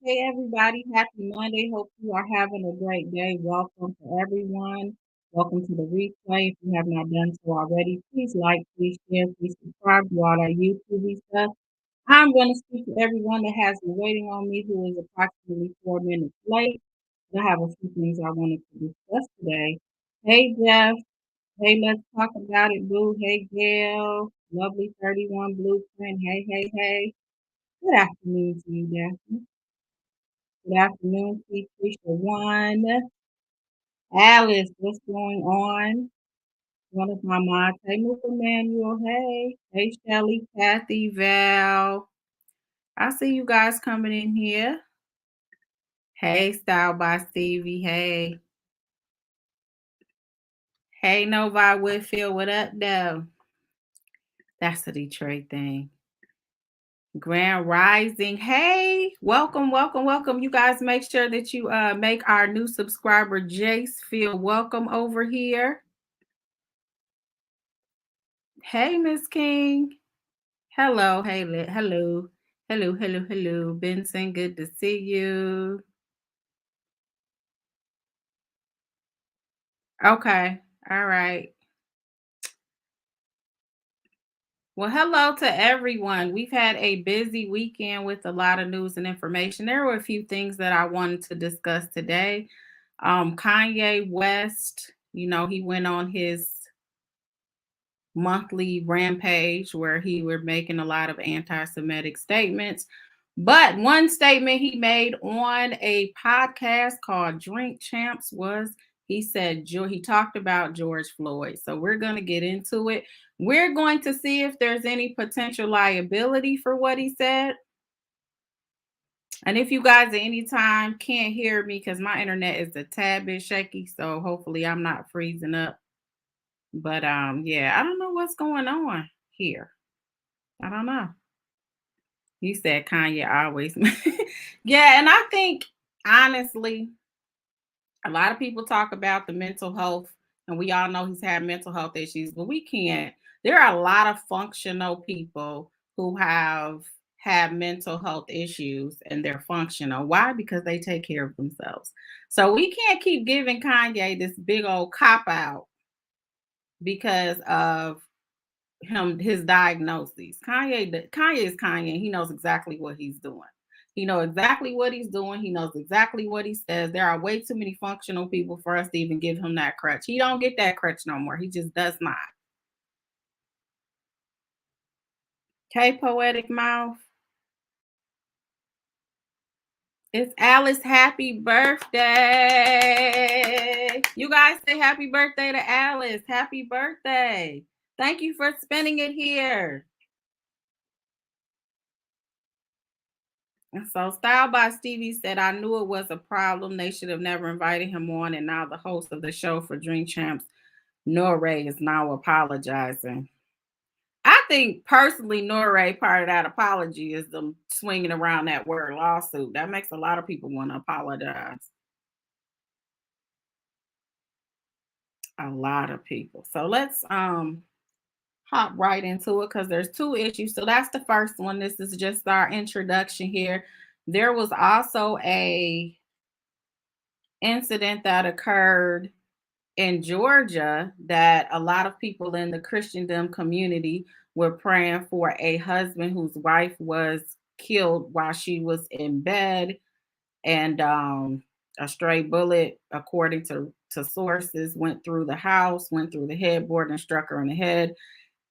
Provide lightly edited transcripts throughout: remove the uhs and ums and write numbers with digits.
Hey everybody, happy Monday. Hope you are having a great day. Welcome to everyone. Welcome to the replay. If you have not done so already, please like, please share, please subscribe to all our YouTube stuff. I'm going to speak to everyone that has been waiting on me who is approximately 4 minutes late. I have a few things I wanted to discuss today. Hey Jeff, hey, let's talk about it, Boo. Hey Gail, lovely 31 blueprint. Hey. Good afternoon to you, Daphne. Good afternoon, Keisha One. Alice, what's going on? One of my mods. Hey, Mr. Manuel. Hey. Hey, Shelly, Kathy, Val. I see you guys coming in here. Hey, Style by Stevie. Hey. Hey, Novi Whitfield. What up, though? That's the Detroit thing. Grand Rising. Hey, welcome. You guys make sure that you make our new subscriber Jace feel welcome over here. Hey, Miss King. Hello. Hello. Benson, good to see you. Okay. All right. Well, hello to everyone. We've had a busy weekend with a lot of news and information. There were a few things that I wanted to discuss today. Kanye West, he went on his monthly rampage where he were making a lot of anti-Semitic statements. But one statement he made on a podcast called Drink Champs was he talked about George Floyd. So we're going to get into it. We're going to see if there's any potential liability for what he said. And if you guys at any time can't hear me because my internet is a tad bit shaky, so hopefully I'm not freezing up. But yeah, I don't know what's going on here. I don't know. You said Kanye always. Yeah, and I think honestly, a lot of people talk about the mental health, and we all know he's had mental health issues, but we can't. There are a lot of functional people who have had mental health issues and they're functional. Why? Because they take care of themselves. So we can't keep giving Kanye this big old cop out because of his diagnoses. Kanye is Kanye. He knows exactly what he's doing. He knows exactly what he's doing. He knows exactly what he says. There are way too many functional people for us to even give him that crutch. He don't get that crutch no more. He just does not. Okay, Poetic Mouth. It's Alice. Happy birthday. You guys say happy birthday to Alice. Happy birthday. Thank you for spending it here. And so Style by Stevie said, I knew it was a problem. They should have never invited him on. And now the host of the show for Dream Champs, Norray, is now apologizing. I think personally, Norray, part of that apology is them swinging around that word lawsuit. That makes a lot of people want to apologize. A lot of people. So let's hop right into it because there's two issues. So that's the first one. This is just our introduction here. There was also a incident that occurred in Georgia that a lot of people in the Christendom community were praying for a husband whose wife was killed while she was in bed, and a stray bullet, according to sources, went through the house, went through the headboard, and struck her in the head.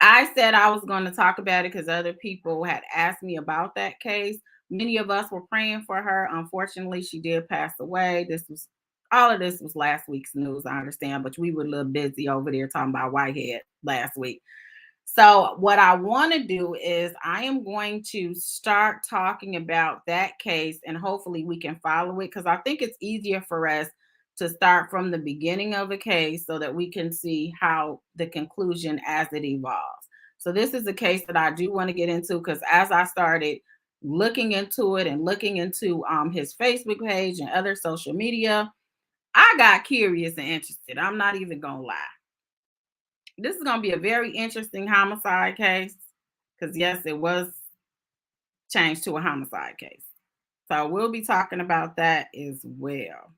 I said I was going to talk about it because other people had asked me about that case. Many of us were praying for her. Unfortunately, she did pass away. This was all of this was last week's news, I understand, but we were a little busy over there talking about Whitehead last week. So, what I want to do is I am going to start talking about that case, and hopefully we can follow it, because I think it's easier for us to start from the beginning of a case so that we can see how the conclusion as it evolves. So, this is a case that I do want to get into, because as I started looking into it and looking into his Facebook page and other social media, I got curious and interested. I'm not even going to lie. This is going to be a very interesting homicide case, because, yes, it was changed to a homicide case. So we'll be talking about that as well.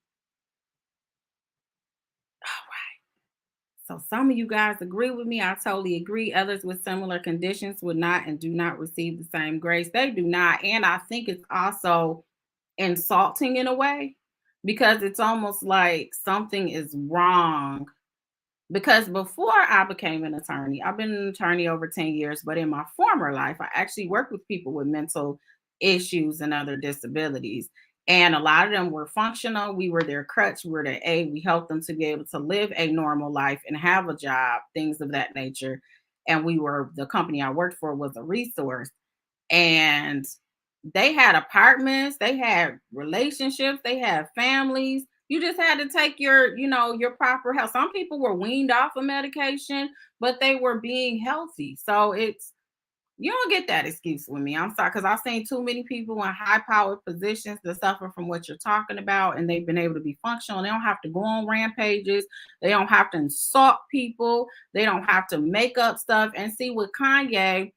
All right. So some of you guys agree with me. I totally agree. Others with similar conditions would not and do not receive the same grace. They do not. And I think it's also insulting in a way, because it's almost like something is wrong. Because before I became an attorney, I've been an attorney over 10 years, but in my former life, I actually worked with people with mental issues and other disabilities. And a lot of them were functional. We were their crutch, we were their aid. We helped them to be able to live a normal life and have a job, things of that nature. And the company I worked for was a resource. And they had apartments, they had relationships, they had families. You just had to take your proper health. Some people were weaned off of medication, but they were being healthy. So you don't get that excuse with me. I'm sorry, because I've seen too many people in high powered positions that suffer from what you're talking about, and they've been able to be functional. They don't have to go on rampages. They don't have to insult people. They don't have to make up stuff. And see, with Kanye,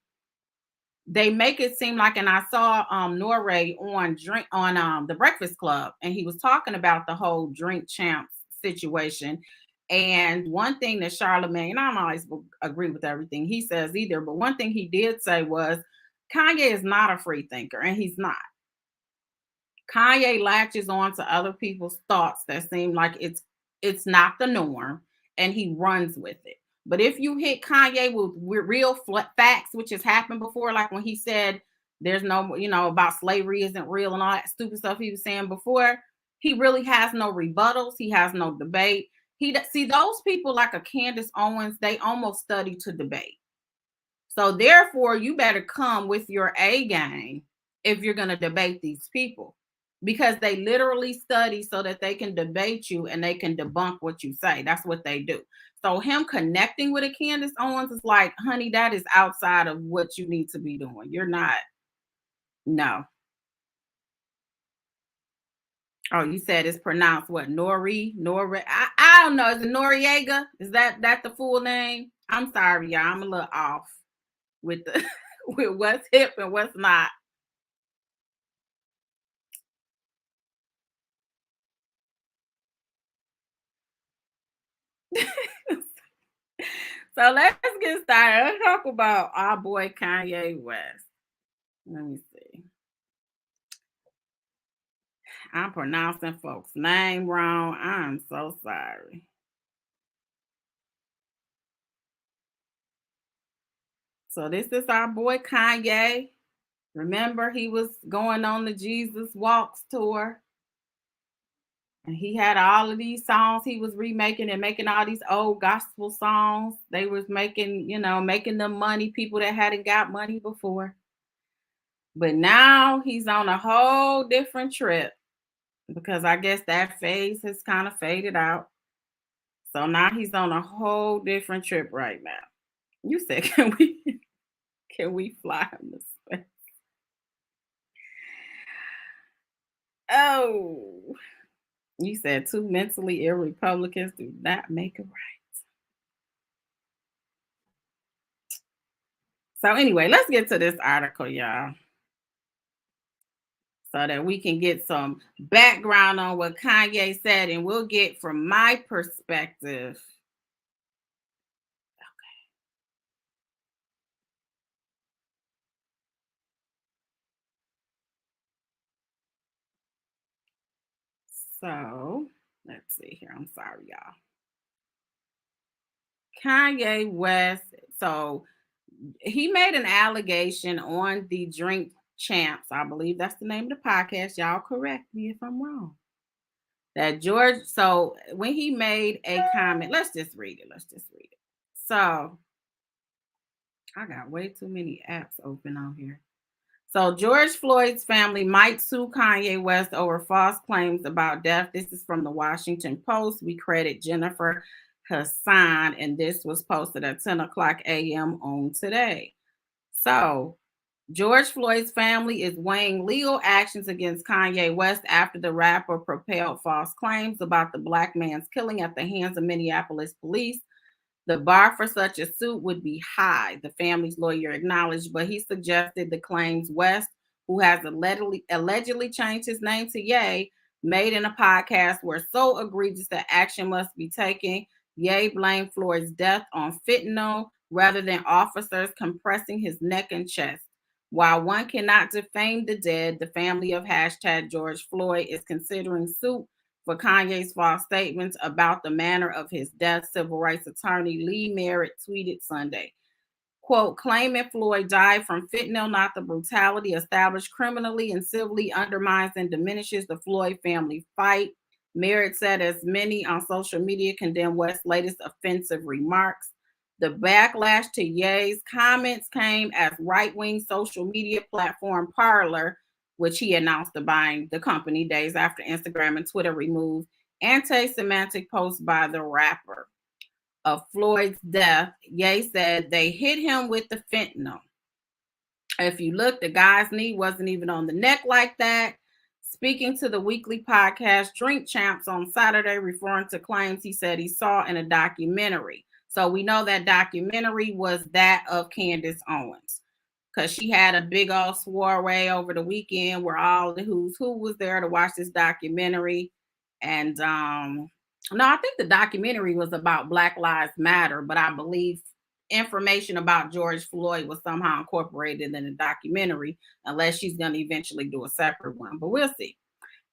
they make it seem like, and I saw Norray on the Breakfast Club, and he was talking about the whole drink champs situation. And one thing that Charlemagne, and I don't always agree with everything he says either, but one thing he did say was Kanye is not a free thinker, and he's not. Kanye latches on to other people's thoughts that seem like it's not the norm, and he runs with it. But if you hit Kanye with real facts, which has happened before, like when he said there's no, about slavery isn't real and all that stupid stuff he was saying before, he really has no rebuttals. He has no debate. See, those people like a Candace Owens, they almost study to debate. So therefore, you better come with your A game if you're going to debate these people, because they literally study so that they can debate you and they can debunk what you say. That's what they do. So him connecting with a Candace Owens is like, honey, that is outside of what you need to be doing. You're not. No. Oh, you said it's pronounced what? Nori. I don't know. Is it Noriega? Is that the full name? I'm sorry, y'all. I'm a little off with the with what's hip and what's not. So let's get started. Let's talk about our boy Kanye West. Let me see. I'm pronouncing folks' name wrong. I'm so sorry. So this is our boy Kanye. Remember, he was going on the Jesus Walks tour. And he had all of these songs he was remaking and making all these old gospel songs. They was making them money, people that hadn't got money before. But now he's on a whole different trip, because I guess that phase has kind of faded out. So now he's on a whole different trip right now. You said, can we fly in the space? Oh, you said two mentally ill Republicans do not make it right. So anyway, let's get to this article, y'all. so that we can get some background on what Kanye said, and we'll get from my perspective. So let's see here. I'm sorry, y'all. Kanye West. So he made an allegation on the Drink Champs. I believe that's the name of the podcast. Y'all correct me if I'm wrong. That George, so when he made a comment, let's just read it. Let's just read it. So I got way too many apps open on here. So George Floyd's family might sue Kanye West over false claims about death. This is from the Washington Post. We credit Jennifer Hassan, and this was posted at 10 o'clock a.m. on today. So George Floyd's family is weighing legal actions against Kanye West after the rapper propelled false claims about the black man's killing at the hands of Minneapolis police. The bar for such a suit would be high, the family's lawyer acknowledged, but he suggested the claims West, who has allegedly changed his name to Ye, made in a podcast were so egregious that action must be taken. Ye blamed Floyd's death on fentanyl rather than officers compressing his neck and chest. While one cannot defame the dead, the family of hashtag George Floyd is considering suit for Kanye's false statements about the manner of his death. Civil rights attorney Lee Merritt tweeted Sunday, quote, claiming Floyd died from fentanyl, not the brutality established criminally and civilly undermines and diminishes the Floyd family fight. Merritt said as many on social media condemned West's latest offensive remarks. The backlash to Ye's comments came as right-wing social media platform Parler, which he announced to buying the company days after Instagram and Twitter removed anti-Semitic posts by the rapper. Of Floyd's death, Ye said they hit him with the fentanyl. If you look, the guy's knee wasn't even on the neck like that. Speaking to the weekly podcast Drink Champs on Saturday, referring to claims he said he saw in a documentary. So we know that documentary was that of Candace Owens, because she had a big old soiree over the weekend where all the who's who was there to watch this documentary. And no, I think the documentary was about Black Lives Matter, but I believe information about George Floyd was somehow incorporated in the documentary, unless she's going to eventually do a separate one, but we'll see.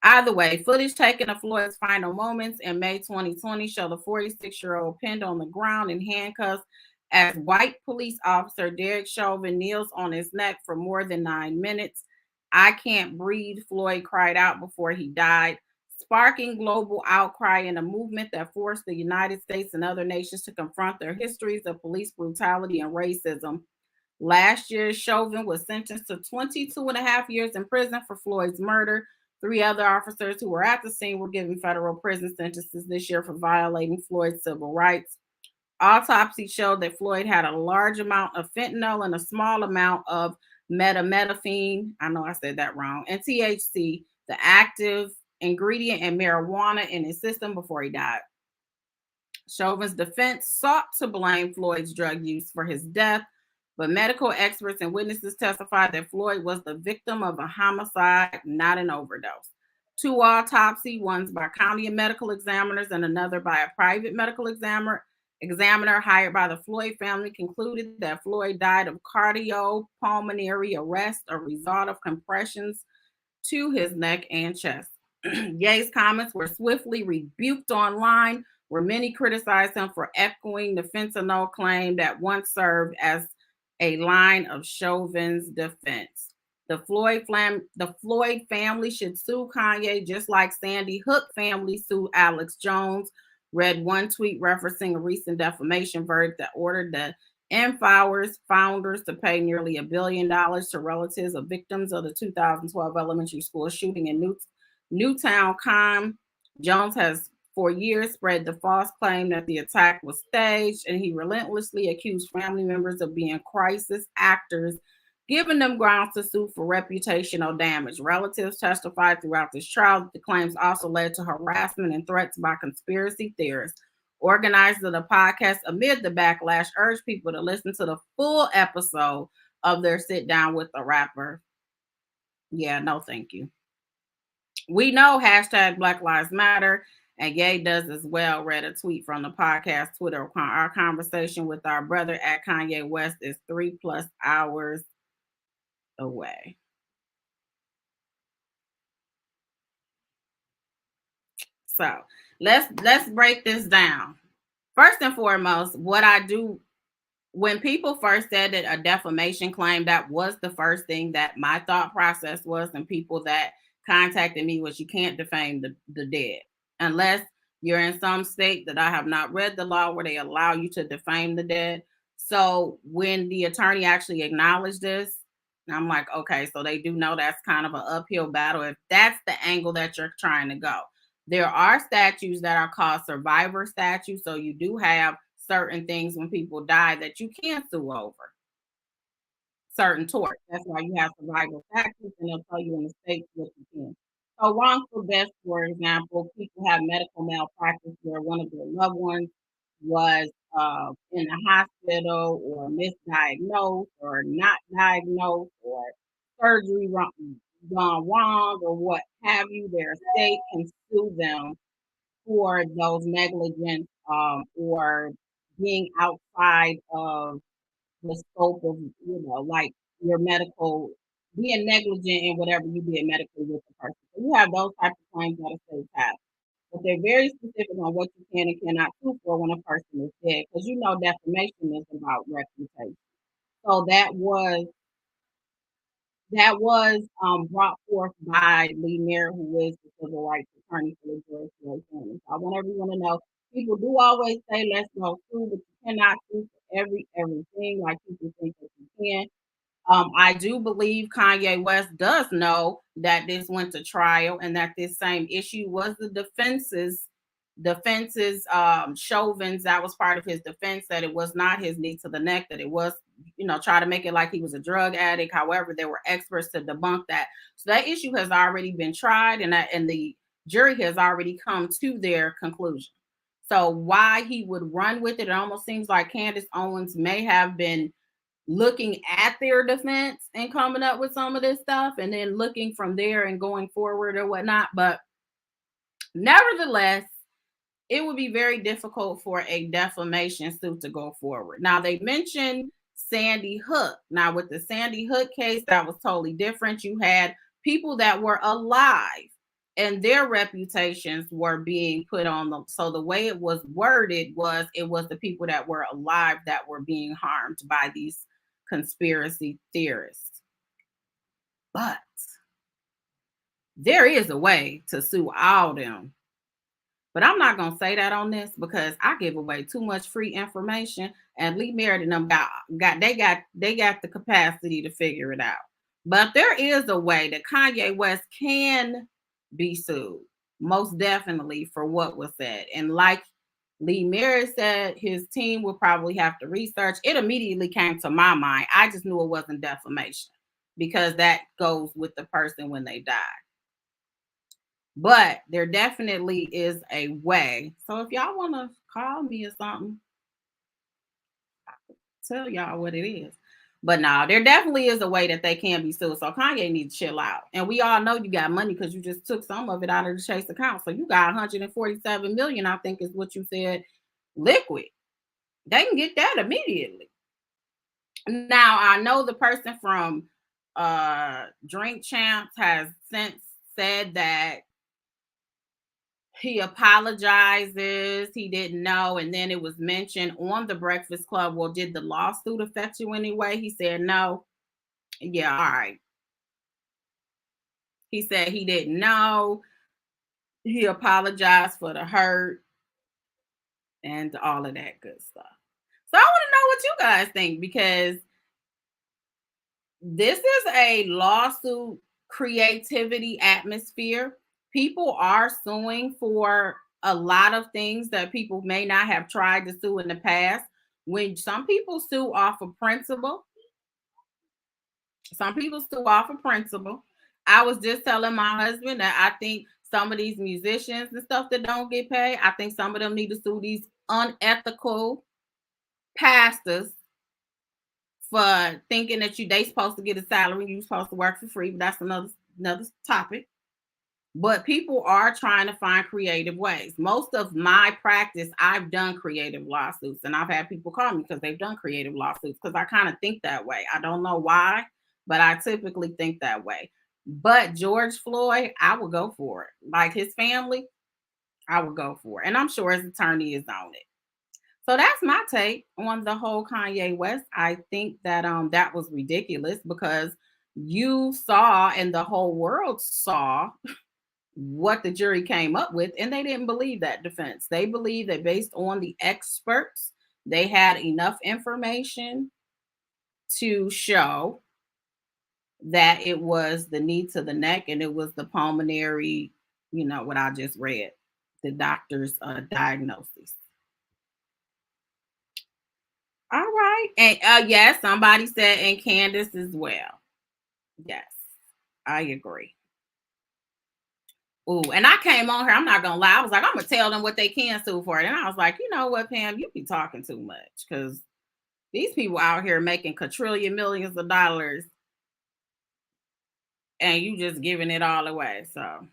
Either way, footage taken of Floyd's final moments in May 2020 show the 46-year-old pinned on the ground in handcuffs as white police officer Derek Chauvin kneels on his neck for more than 9 minutes. I can't breathe, Floyd cried out before he died, sparking global outcry in a movement that forced the United States and other nations to confront their histories of police brutality and racism. Last year, Chauvin was sentenced to 22 and a half years in prison for Floyd's murder. 3 other officers who were at the scene were given federal prison sentences this year for violating Floyd's civil rights. Autopsy showed that Floyd had a large amount of fentanyl and a small amount of methamphetamine, I know I said that wrong, and THC, the active ingredient in marijuana, in his system before he died. Chauvin's defense sought to blame Floyd's drug use for his death, but medical experts and witnesses testified that Floyd was the victim of a homicide, not an overdose. 2 autopsies, one by county medical examiners and another by a private medical examiner hired by the Floyd family, concluded that Floyd died of cardiopulmonary arrest, a result of compressions to his neck and chest. Ye's comments were swiftly rebuked online, where many criticized him for echoing the fentanyl claim that once served as a line of Chauvin's defense. The Floyd family should sue Kanye just like Sandy Hook family sued Alex Jones, read one tweet referencing a recent defamation verdict that ordered the Enfowers founders to pay nearly $1 billion to relatives of victims of the 2012 elementary school shooting in Newtown, Con. Jones has for years spread the false claim that the attack was staged, and he relentlessly accused family members of being crisis actors, giving them grounds to sue for reputational damage. Relatives testified throughout this trial that the claims also led to harassment and threats by conspiracy theorists. Organizers of the podcast, amid the backlash, urged people to listen to the full episode of their sit down with the rapper. Yeah, no, thank you. We know hashtag Black Lives Matter, and Ye does as well. Read a tweet from the podcast Twitter. Our conversation with our brother at Kanye West is 3+ hours away. So let's break this down. First and foremost, what I do when people first said that a defamation claim, that was the first thing that my thought process was, and people that contacted me was, you can't defame the dead unless you're in some state that I have not read the law where they allow you to defame the dead. So when the attorney actually acknowledged this, I'm like, okay, so they do know that's kind of an uphill battle if that's the angle that you're trying to go. There are statutes that are called survivor statutes. So you do have certain things when people die that you can't sue over certain torts. That's why you have survival statutes, and they'll tell you in the states what you can. So wrongful death, for example, people have medical malpractice where one of their loved ones was in the hospital or misdiagnosed or not diagnosed or surgery gone wrong or what have you. Their state can sue them for those negligence or being outside of the scope of, like your medical, being negligent in whatever you did medically with the person. So you have those types of claims that a state has. But they're very specific on what you can and cannot sue for when a person is dead. Because defamation is about reputation. So brought forth by Lee Merritt, who is the civil rights attorney for the George Floyd family. So I want everyone to know, people do always say, let's go sue, but you cannot sue for everything like people think that you can. I do believe Kanye West does know that this went to trial and that this same issue was the defense's Chauvins, that was part of his defense, that it was not his knee to the neck, that it was, try to make it like he was a drug addict. However, there were experts to debunk that. So that issue has already been tried, and the jury has already come to their conclusion. So why he would run with it almost seems like Candace Owens may have been looking at their defense and coming up with some of this stuff and then looking from there and going forward or whatnot. But nevertheless, it would be very difficult for a defamation suit to go forward. Now, they mentioned Sandy Hook. Now, with the Sandy Hook case, that was totally different. You had people that were alive and their reputations were being put on them. So the way it was worded was, it was the people that were alive that were being harmed by these conspiracy theorists. But there is a way to sue all them. But I'm not gonna say that on this because I give away too much free information, and Lee Merritt and them got the capacity to figure it out. But there is a way that Kanye West can be sued, most definitely, for what was said. And like Lee Merritt said, his team will probably have to research. It immediately came to my mind. I just knew it wasn't defamation because that goes with the person when they die. But there definitely is a way. So if y'all want to call me or something, I'll tell y'all what it is. But no, there definitely is a way that they can be sued. So Kanye needs to chill out. And we all know you got money because you just took some of it out of the Chase account. So you got 147 million, I think is what you said, liquid. They can get that immediately. Now, I know the person from Drink Champs has since said that he apologizes, he didn't know, and then it was mentioned on the Breakfast Club, well, did the lawsuit affect you anyway? He said no. Yeah, all right. He said he didn't know. He apologized for the hurt and all of that good stuff. So I want to know what you guys think, because this is a lawsuit creativity atmosphere. People are suing for a lot of things that people may not have tried to sue in the past. When some people sue off of principle, some people sue off of principle. I was just telling my husband that I think some of these musicians and stuff that don't get paid, I think some of them need to sue these unethical pastors for thinking that they supposed to get a salary, you supposed to work for free, but that's another topic. But people are trying to find creative ways. Most of my practice, I've done creative lawsuits, and I've had people call me because they've done creative lawsuits because I kind of think that way. I don't know why, but I typically think that way. But George Floyd, I would go for it. Like his family, I would go for it. And I'm sure his attorney is on it. So that's my take on the whole Kanye West. I think that that was ridiculous because you saw and the whole world saw what the jury came up with, and they didn't believe that defense. They believed that based on the experts, they had enough information to show that it was the knee to the neck and it was the pulmonary, what I just read, the doctor's diagnosis. All right. And yes, somebody said, and Candace as well. Yes, I agree. Ooh, and I came on here. I'm not gonna lie. I was like, I'm gonna tell them what they can sue for. And I was like, you know what, Pam, you be talking too much because these people out here making quadrillion millions of dollars, and you just giving it all away. So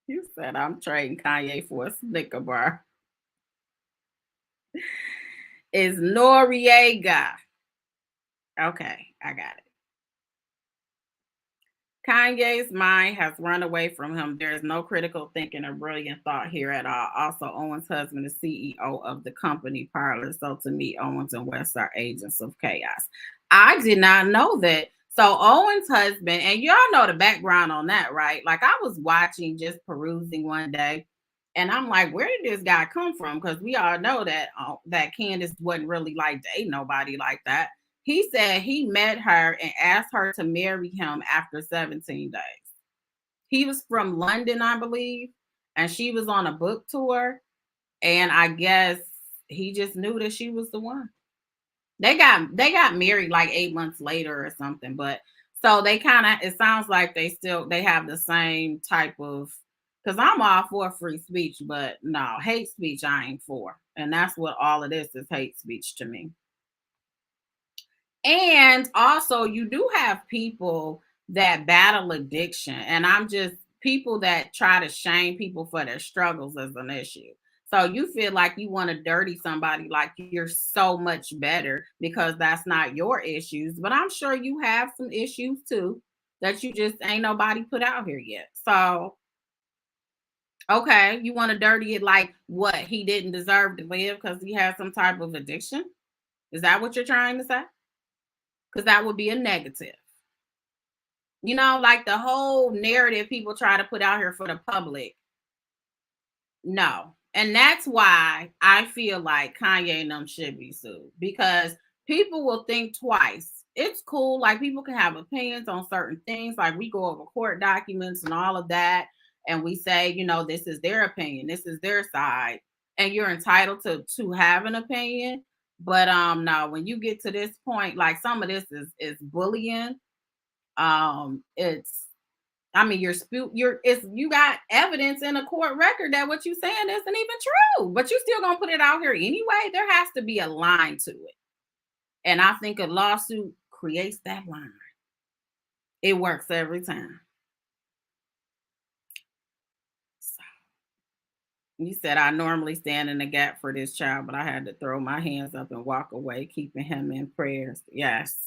you said I'm trading Kanye for a Snicker bar. Is Noriega? Okay, I got it. Kanye's mind has run away from him. There is no critical thinking or brilliant thought here at all. Also, Owen's husband is CEO of the company Parlor. So to me, Owens and West are agents of chaos. I did not know that. So Owen's husband, and y'all know the background on that, right? Like I was watching, just perusing one day, and I'm like, where did this guy come from? Because we all know that that Candace wasn't really like dating nobody like that. He said he met her and asked her to marry him after 17 days. He was from London, I believe, and she was on a book tour. And I guess he just knew that she was the one. They got married like 8 months later or something. But so they kind of, it sounds like they have the same type of, because I'm all for free speech, but no, hate speech I ain't for. And that's what all of this is, hate speech to me. And also, you do have people that battle addiction, and I'm just people that try to shame people for their struggles as an issue. So you feel like you want to dirty somebody like you're so much better because that's not your issues. But I'm sure you have some issues too that you just ain't nobody put out here yet. So, okay, you want to dirty it like what? He didn't deserve to live because he had some type of addiction? Is that what you're trying to say? Because that would be a negative. Like the whole narrative people try to put out here for the public. No. And that's why I feel like Kanye and them should be sued because people will think twice. It's cool. Like people can have opinions on certain things. Like we go over court documents and all of that. And we say, this is their opinion. This is their side. And you're entitled to have an opinion. But no, when you get to this point, like some of this is bullying. It's I mean, you got evidence in a court record that what you saying isn't even true, but you still gonna put it out here anyway. There has to be a line to it. And I think a lawsuit creates that line. It works every time. So, you said I normally stand in the gap for this child, but I had to throw my hands up and walk away, keeping him in prayers. Yes.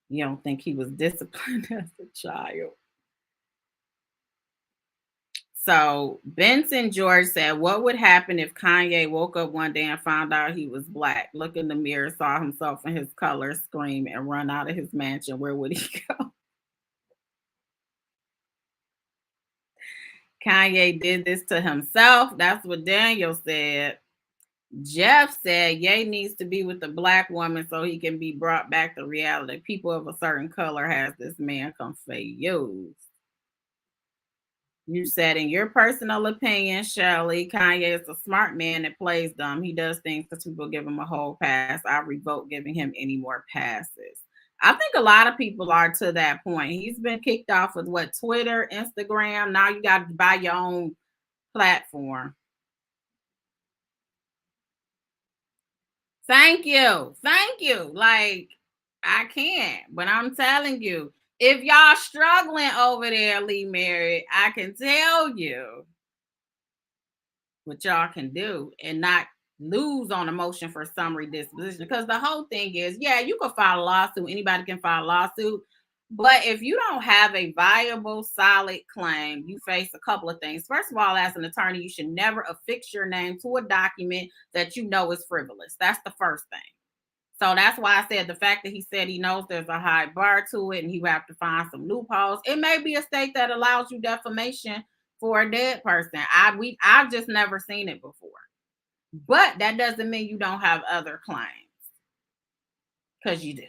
You don't think he was disciplined as a child? So Benson George said, what would happen if Kanye woke up one day and found out he was black, look in the mirror, saw himself in his color, scream, and run out of his mansion? Where would he go? Kanye did this to himself. That's what Daniel said. Jeff said, Ye needs to be with the black woman so he can be brought back to reality. People of a certain color has this man confused. You said, in your personal opinion, Shirley, Kanye is a smart man that plays dumb. He does things because people give him a whole pass. I revoke giving him any more passes. I think a lot of people are to that point. He's been kicked off with what, Twitter, Instagram. Now you got to buy your own platform. Thank you. Thank you. Like, I can't, but I'm telling you, If y'all struggling over there, Lee Mary, I can tell you what y'all can do and not lose on emotion for summary disposition. Because the whole thing is, yeah, you can file a lawsuit. Anybody can file a lawsuit. But if you don't have a viable, solid claim, you face a couple of things. First of all, as an attorney, you should never affix your name to a document that you know is frivolous. That's the first thing. So that's why I said the fact that he said he knows there's a high bar to it and he would have to find some loopholes. It may be a state that allows you defamation for a dead person. I've just never seen it before. But that doesn't mean you don't have other claims. Because you do.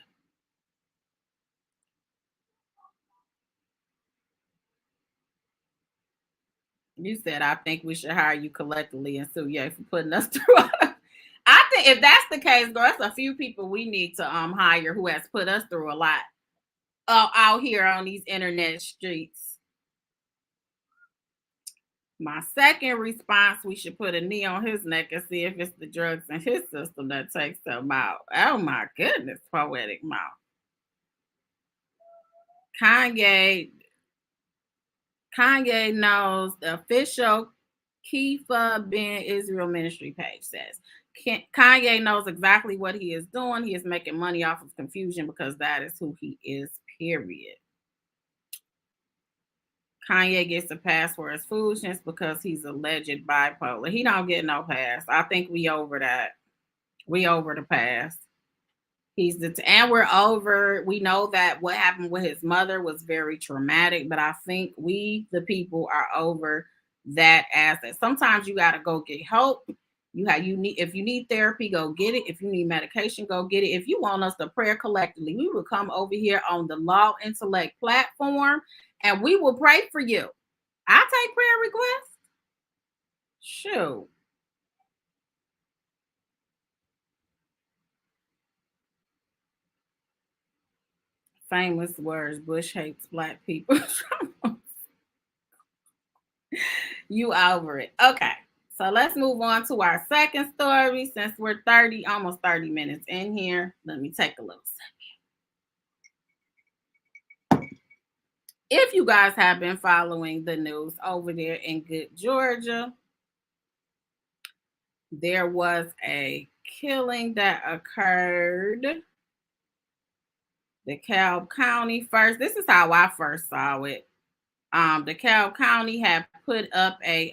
You said I think we should hire you collectively and sue you for putting us through. I think if that's the case, girl, that's a few people we need to hire who has put us through a lot out here on these internet streets. My second response, we should put a knee on his neck and see if it's the drugs in his system that takes him out. Oh my goodness, poetic mouth. Kanye knows the official Kifa Ben Israel ministry page says. Kanye knows exactly what he is doing. He is making money off of confusion because that is who he is, period. Kanye gets a pass for his foolishness because he's alleged bipolar. He don't get no pass. I think we over that. We over the pass. And we're over. We know that what happened with his mother was very traumatic, but I think we, the people, are over that asset. Sometimes you got to go get help. If you need therapy, go get it. If you need medication, go get it. If you want us to pray collectively, we will come over here on the Law Intellect platform and we will pray for you. I take prayer requests. Shoot. Famous words. Bush hates black people. You over it. Okay. So let's move on to our second story since we're almost 30 minutes in here. Let me take a little second. If you guys have been following the news over there in Good, Georgia, there was a killing that occurred. DeKalb County first. This is how I first saw it. DeKalb County had put up a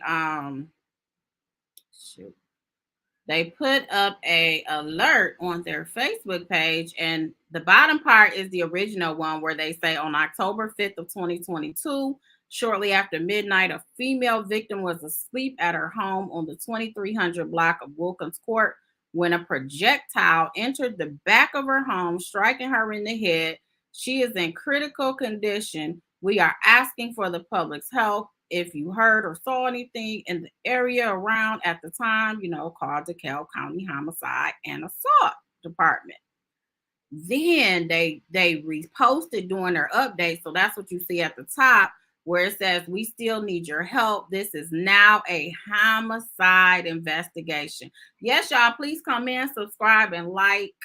they put up a alert on their Facebook page, and the bottom part is the original one where they say on October 5th of 2022, shortly after midnight, a female victim was asleep at her home on the 2300 block of Wilkins Court when a projectile entered the back of her home, striking her in the head. She is in critical condition. We are asking for the public's help. If you heard or saw anything in the area around at the time, call the DeKalb County Homicide and Assault Department. Then they reposted during their update. So that's what you see at the top where it says, we still need your help. This is now a homicide investigation. Yes, y'all, please come in, subscribe, and like.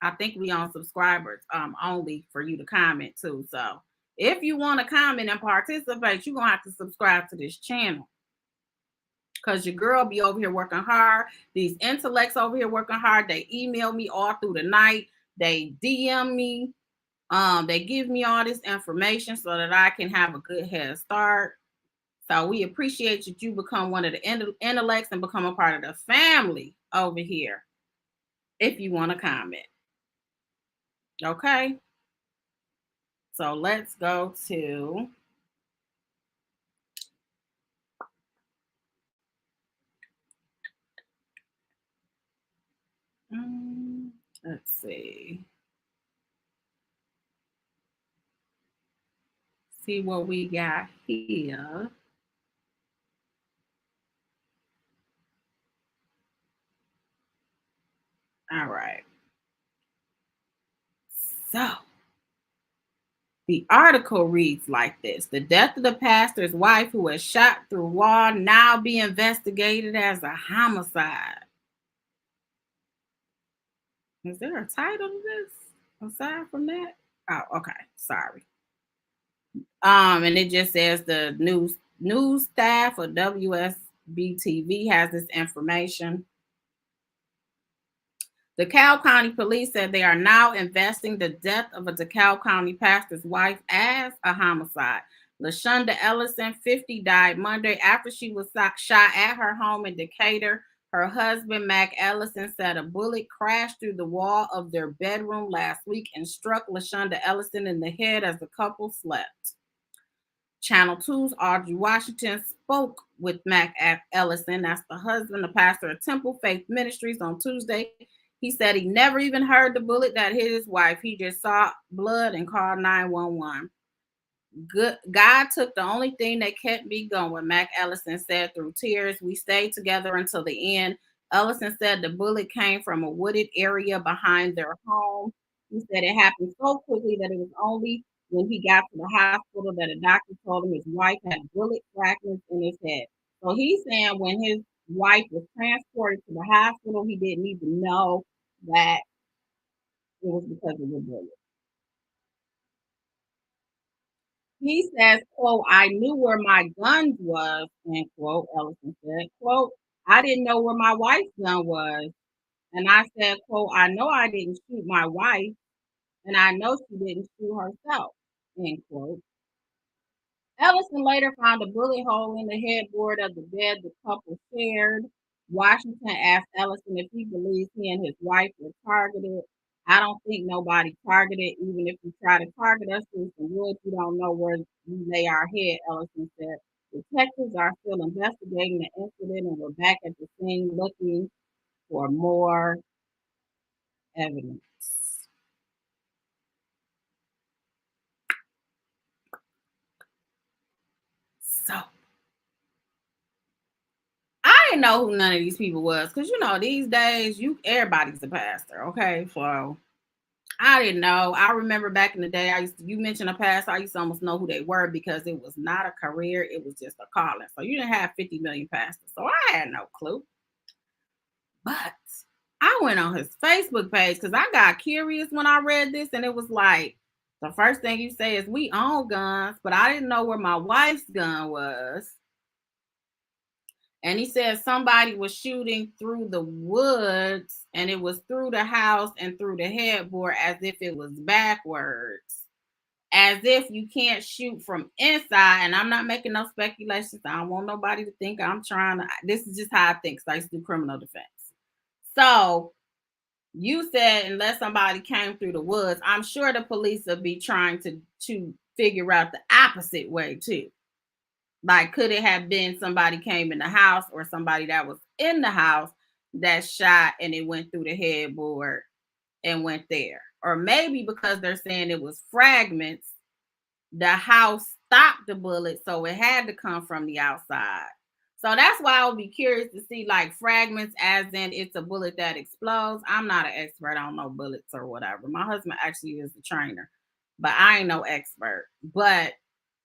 I think we on subscribers only for you to comment too. So if you want to comment and participate, you're going to have to subscribe to this channel. Because your girl be over here working hard. These intellects over here working hard. They email me all through the night. They DM me. They give me all this information so that I can have a good head start. So we appreciate that you become one of the intellects and become a part of the family over here. If you want to comment. Okay. So let's go to let's see what we got here. All right. So the article reads like this: the death of the pastor's wife who was shot through wall now be investigated as a homicide. Is there a title to this aside from that? Oh, okay. Sorry. And it just says the news staff of WSBTV has this information. The DeKalb County Police said they are now investing the death of a DeKalb County pastor's wife as a homicide. LaShonda Ellison, 50, died Monday after she was shot at her home in Decatur. Her husband, Mac Ellison, said a bullet crashed through the wall of their bedroom last week and struck LaShonda Ellison in the head as the couple slept. Channel 2's Audrey Washington spoke with Mac Ellison, that's the husband, the pastor of Temple Faith Ministries, on Tuesday. He said he never even heard the bullet that hit his wife. He just saw blood and called 911. God took the only thing that kept me going, Mac Ellison said through tears. We stayed together until the end. Ellison said the bullet came from a wooded area behind their home. He said it happened so quickly that it was only when he got to the hospital that a doctor told him his wife had bullet fragments in his head. So he's saying when his wife was transported to the hospital, he didn't even know that it was because of the bullet. He says, quote, I knew where my guns was, end quote, Ellison said, quote, I didn't know where my wife's gun was. And I said, quote, I know I didn't shoot my wife, and I know she didn't shoot herself, end quote. Ellison later found a bullet hole in the headboard of the bed the couple shared. Washington asked Ellison if he believes he and his wife were targeted. I don't think nobody targeted. Even if you try to target us through some woods, you don't know where you lay our head, Ellison said. Detectives are still investigating the incident and we're back at the scene looking for more evidence. So I didn't know who none of these people was because these days everybody's a pastor. Okay, so I didn't know. I remember back in the day, you mentioned a pastor, I used to almost know who they were because it was not a career, it was just a calling. So you didn't have 50 million pastors. So I had no clue. But I went on his Facebook page because I got curious when I read this, and it was like the first thing you say is we own guns, but I didn't know where my wife's gun was. And he said somebody was shooting through the woods and it was through the house and through the headboard as if it was backwards, as if you can't shoot from inside. And I'm not making no speculations. I don't want nobody to think I'm trying to. This is just how I think. So I used to do criminal defense. So you said unless somebody came through the woods, I'm sure the police will be trying to figure out the opposite way too. Like, could it have been somebody came in the house or somebody that was in the house that shot and it went through the headboard and went there? Or maybe because they're saying it was fragments, the house stopped the bullet, so it had to come from the outside. So that's why I would be curious to see like fragments, as in it's a bullet that explodes. I'm not an expert on no bullets or whatever. My husband actually is the trainer, but I ain't no expert. But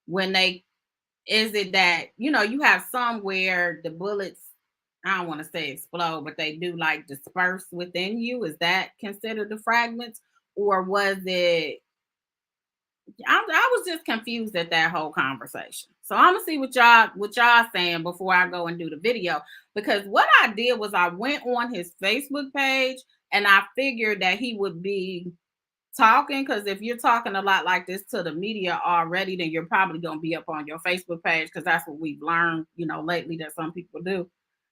when they is it that you have some where the bullets, I don't want to say explode, but they do like disperse within you? Is that considered the fragments? Or was it I was just confused at that whole conversation. So I'm gonna see what y'all saying before I go and do the video. Because what I did was I went on his Facebook page and I figured that he would be talking, because if you're talking a lot like this to the media already, then you're probably going to be up on your Facebook page, because that's what we've learned lately that some people do.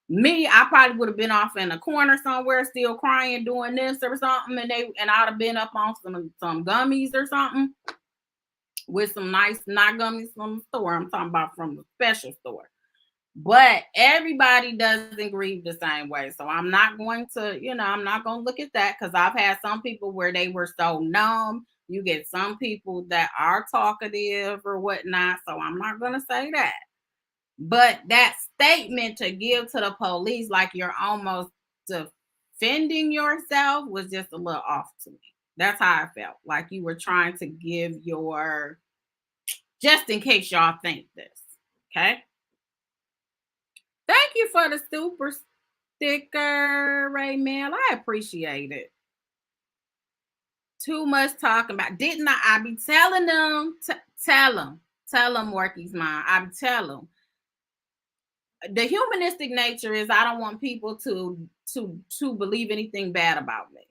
Me, I probably would have been off in a corner somewhere still crying doing this or something, and I'd have been up on some gummies or something with some nice, not gummies from the store, I'm talking about from the special store. But everybody doesn't grieve the same way. So I'm not going to, I'm not going to look at that, because I've had some people where they were so numb. You get some people that are talkative or whatnot. So I'm not going to say that. But that statement to give to the police like you're almost defending yourself was just a little off to me. That's how I felt. Like you were trying to give your, just in case y'all think this. Okay. Thank you for the super sticker, Ray Mail. I appreciate it. Too much talking about. Didn't I be telling them? Tell them. Tell him Morky's mine. I tell him. The humanistic nature is I don't want people to believe anything bad about me.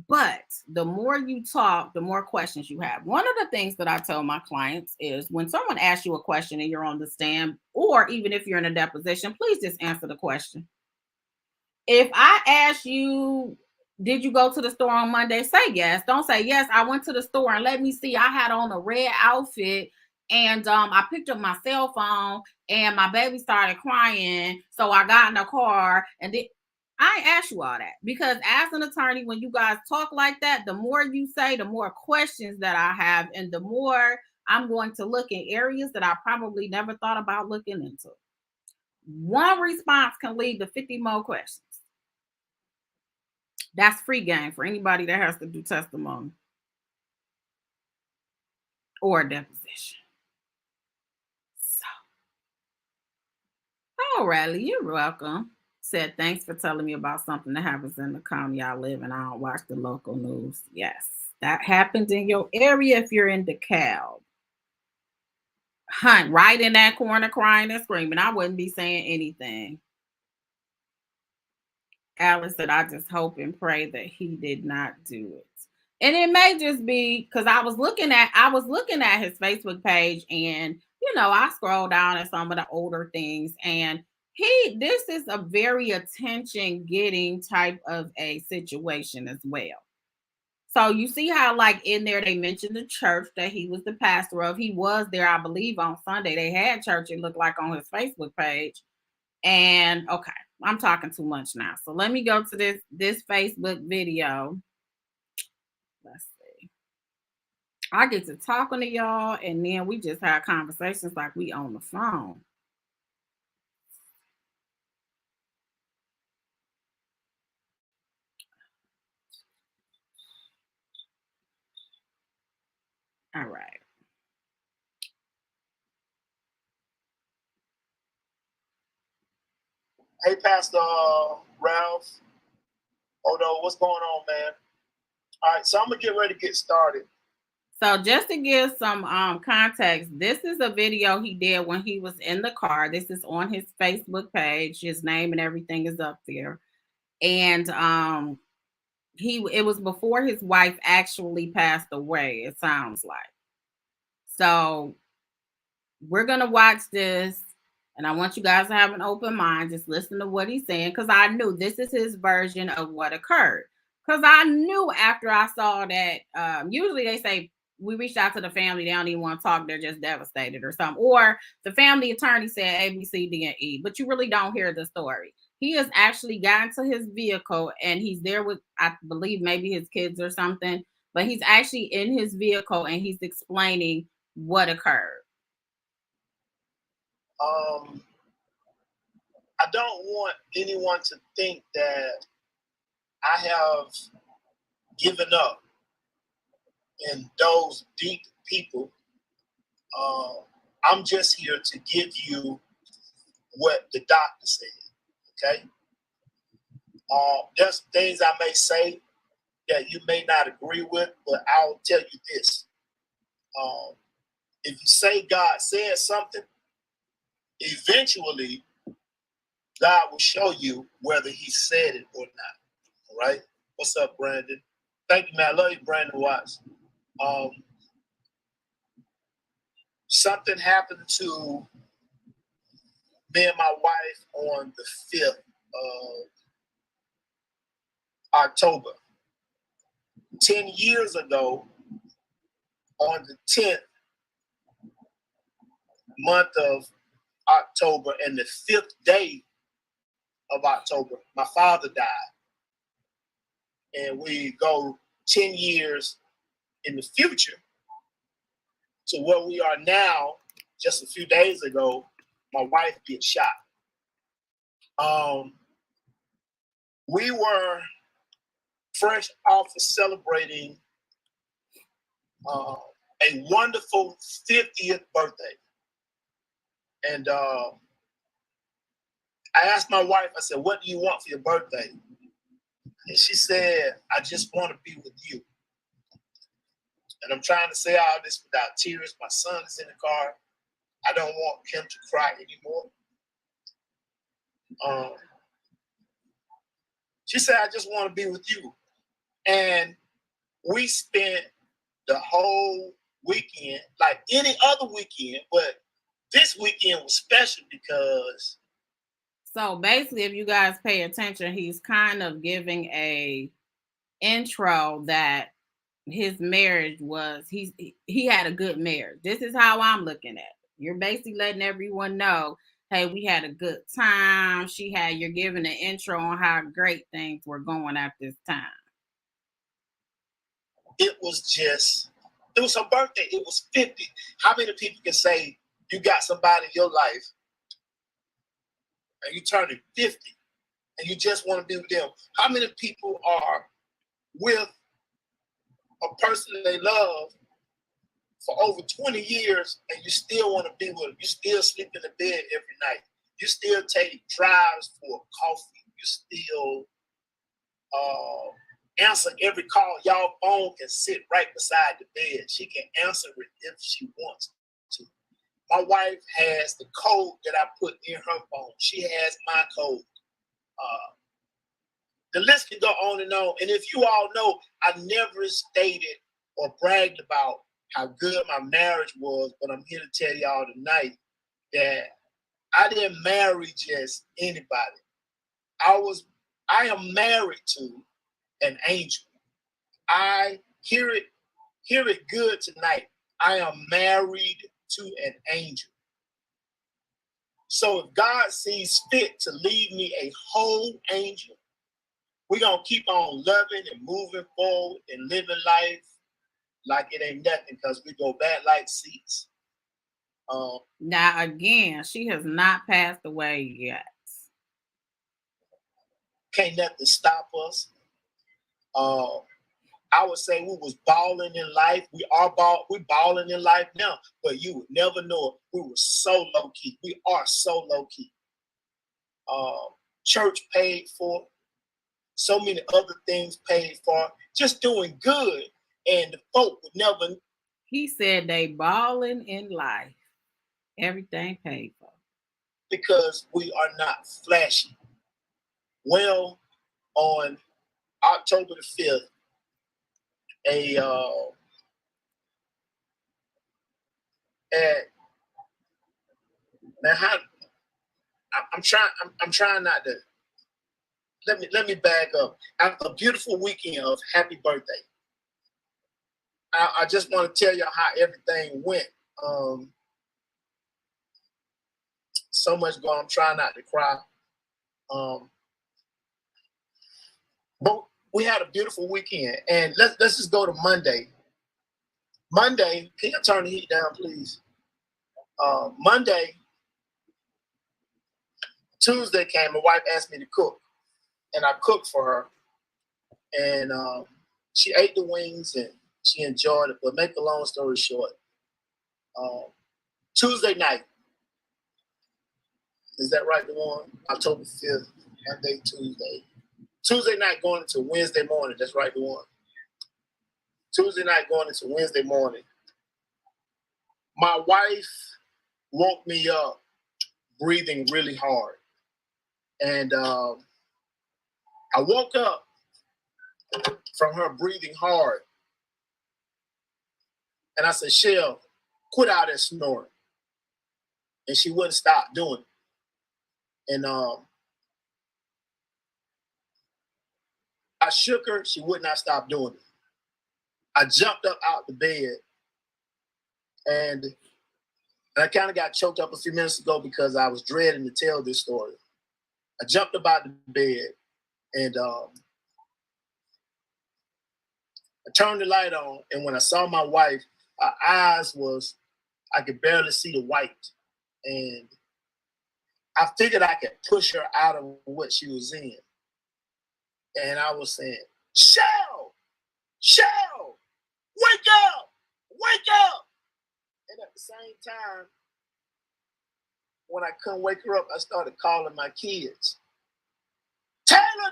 But the more you talk, the more questions you have. One of the things that I tell my clients is when someone asks you a question and you're on the stand, or even if you're in a deposition, please just answer the question. If I ask you, did you go to the store on Monday? Say yes. Don't say yes. I went to the store and let me see. I had on a red outfit and I picked up my cell phone and my baby started crying. So I got in the car and then I ain't ask you all that because as an attorney, when you guys talk like that, the more you say, the more questions that I have and the more I'm going to look in areas that I probably never thought about looking into. One response can lead to 50 more questions. That's free game for anybody that has to do testimony or a deposition. So, oh, Riley, you're welcome. Said, thanks for telling me about something that happens in the county I live in. I don't watch the local news. Yes, that happens in your area if you're in DeKalb. Hunt right in that corner crying and screaming. I wouldn't be saying anything. Alice said, I just hope and pray that he did not do it. And it may just be because I was looking at his Facebook page and I scroll down at some of the older things and this is a very attention getting type of a situation as well. So you see how like in there they mentioned the church that he was the pastor of. He was there, I believe, on Sunday. They had church, it looked like, on his Facebook page. And okay, I'm talking too much now. So let me go to this Facebook video. Let's see. I get to talking to y'all, and then we just have conversations like we on the phone. All right. Hey, Pastor Ralph. Odo, what's going on, man? All right, so I'm going to get ready to get started. So just to give some context, this is a video he did when he was in the car. This is on his Facebook page. His name and everything is up there. And it was before his wife actually passed away, it sounds like. So we're going to watch this. And I want you guys to have an open mind. Just listen to what he's saying. Because I knew this is his version of what occurred. Because I knew after I saw that, usually they say, we reached out to the family. They don't even want to talk. They're just devastated or something. Or the family attorney said A, B, C, D, and E. But you really don't hear the story. He has actually gotten to his vehicle. And he's there with, I believe, maybe his kids or something. But he's actually in his vehicle. And he's explaining what occurred. I don't want anyone to think that I have given up in those deep people. I'm just here to give you what the doctor said, okay? There's things I may say that you may not agree with, but I'll tell you this. If you say God said something, eventually God will show you whether he said it or not. All right? What's up, Brandon? Thank you, man. I love you, Brandon Watts. Something happened to me and my wife on the 5th of October. 10 years ago, on the 10th month of October and the 5th day of October, my father died. And we go 10 years in the future to where we are now. Just a few days ago, my wife gets shot. We were fresh off of celebrating a wonderful 50th birthday. And I asked my wife, I said, what do you want for your birthday? And she said, I just want to be with you. And I'm trying to say all this without tears. My son is in the car. I don't want him to cry anymore. She said, I just want to be with you. And we spent the whole weekend, like any other weekend, but this weekend was special because. So basically, if you guys pay attention, he's kind of giving a intro that his marriage was, he had a good marriage. This is how I'm looking at it. You're basically letting everyone know, hey, we had a good time. You're giving an intro on how great things were going at this time. It was her birthday. It was 50. How many people can say you got somebody in your life and you turning 50 and you just want to be with them? How many people are with a person they love for over 20 years and you still want to be with them? You still sleep in the bed every night. You still take drives for coffee. You still answer every call. Y'all phone can sit right beside the bed. She can answer it if she wants to. My wife has the code that I put in her phone. She has my code. The list can go on and on. And if you all know, I never stated or bragged about how good my marriage was, but I'm here to tell y'all tonight that I didn't marry just anybody. I am married to an angel. I hear it good tonight. I am married to an angel. So if God sees fit to leave me a whole angel, we're going to keep on loving and moving forward and living life like it ain't nothing, because we go bad like seats. Now, again, she has not passed away yet. Can't nothing stop us. I would say we was balling in life. We balling in life now, but you would never know it. We were so low key. We are so low key. Church paid for, so many other things paid for, just doing good. And the folk would never. He said they balling in life. Everything paid for. Because we are not flashy. Well, on October the 5th, I'm trying not to. Let me back up. After a beautiful weekend of happy birthday, I just want to tell you how everything went. So much going. I'm trying not to cry. But we had a beautiful weekend, and let's just go to Monday. Monday, can you turn the heat down, please? Monday, Tuesday came. My wife asked me to cook, and I cooked for her, and she ate the wings and she enjoyed it. But make a long story short, Tuesday night, is that right, the one? October 5th, Monday, Tuesday. Tuesday night going into Wednesday morning, that's right, the one. Tuesday night going into Wednesday morning. My wife woke me up breathing really hard. And I woke up from her breathing hard. And I said, Shell, quit out there snoring. And she wouldn't stop doing it. And I shook her. She would not stop doing it. I jumped up out the bed. And I kind of got choked up a few minutes ago because I was dreading to tell this story. I jumped up out the bed and I turned the light on. And when I saw my wife, her eyes I could barely see the white. And I figured I could push her out of what she was in. And I was saying, Shell, wake up. And at the same time, when I couldn't wake her up, I started calling my kids. Taylor,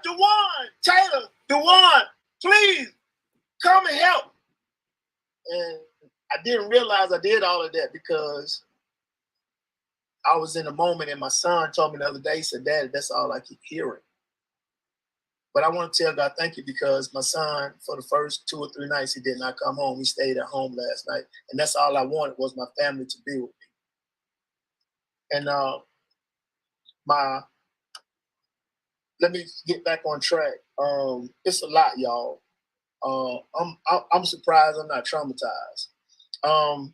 DeWan, please come and help. And I didn't realize I did all of that because I was in a moment, and my son told me the other day, he said, "Daddy, that's all I keep hearing." But I want to tell God thank you, because my son, for the first 2 or 3 nights, he did not come home. He stayed at home last night. And that's all I wanted, was my family to be with me. And let me get back on track. It's a lot, y'all. I'm surprised I'm not traumatized. All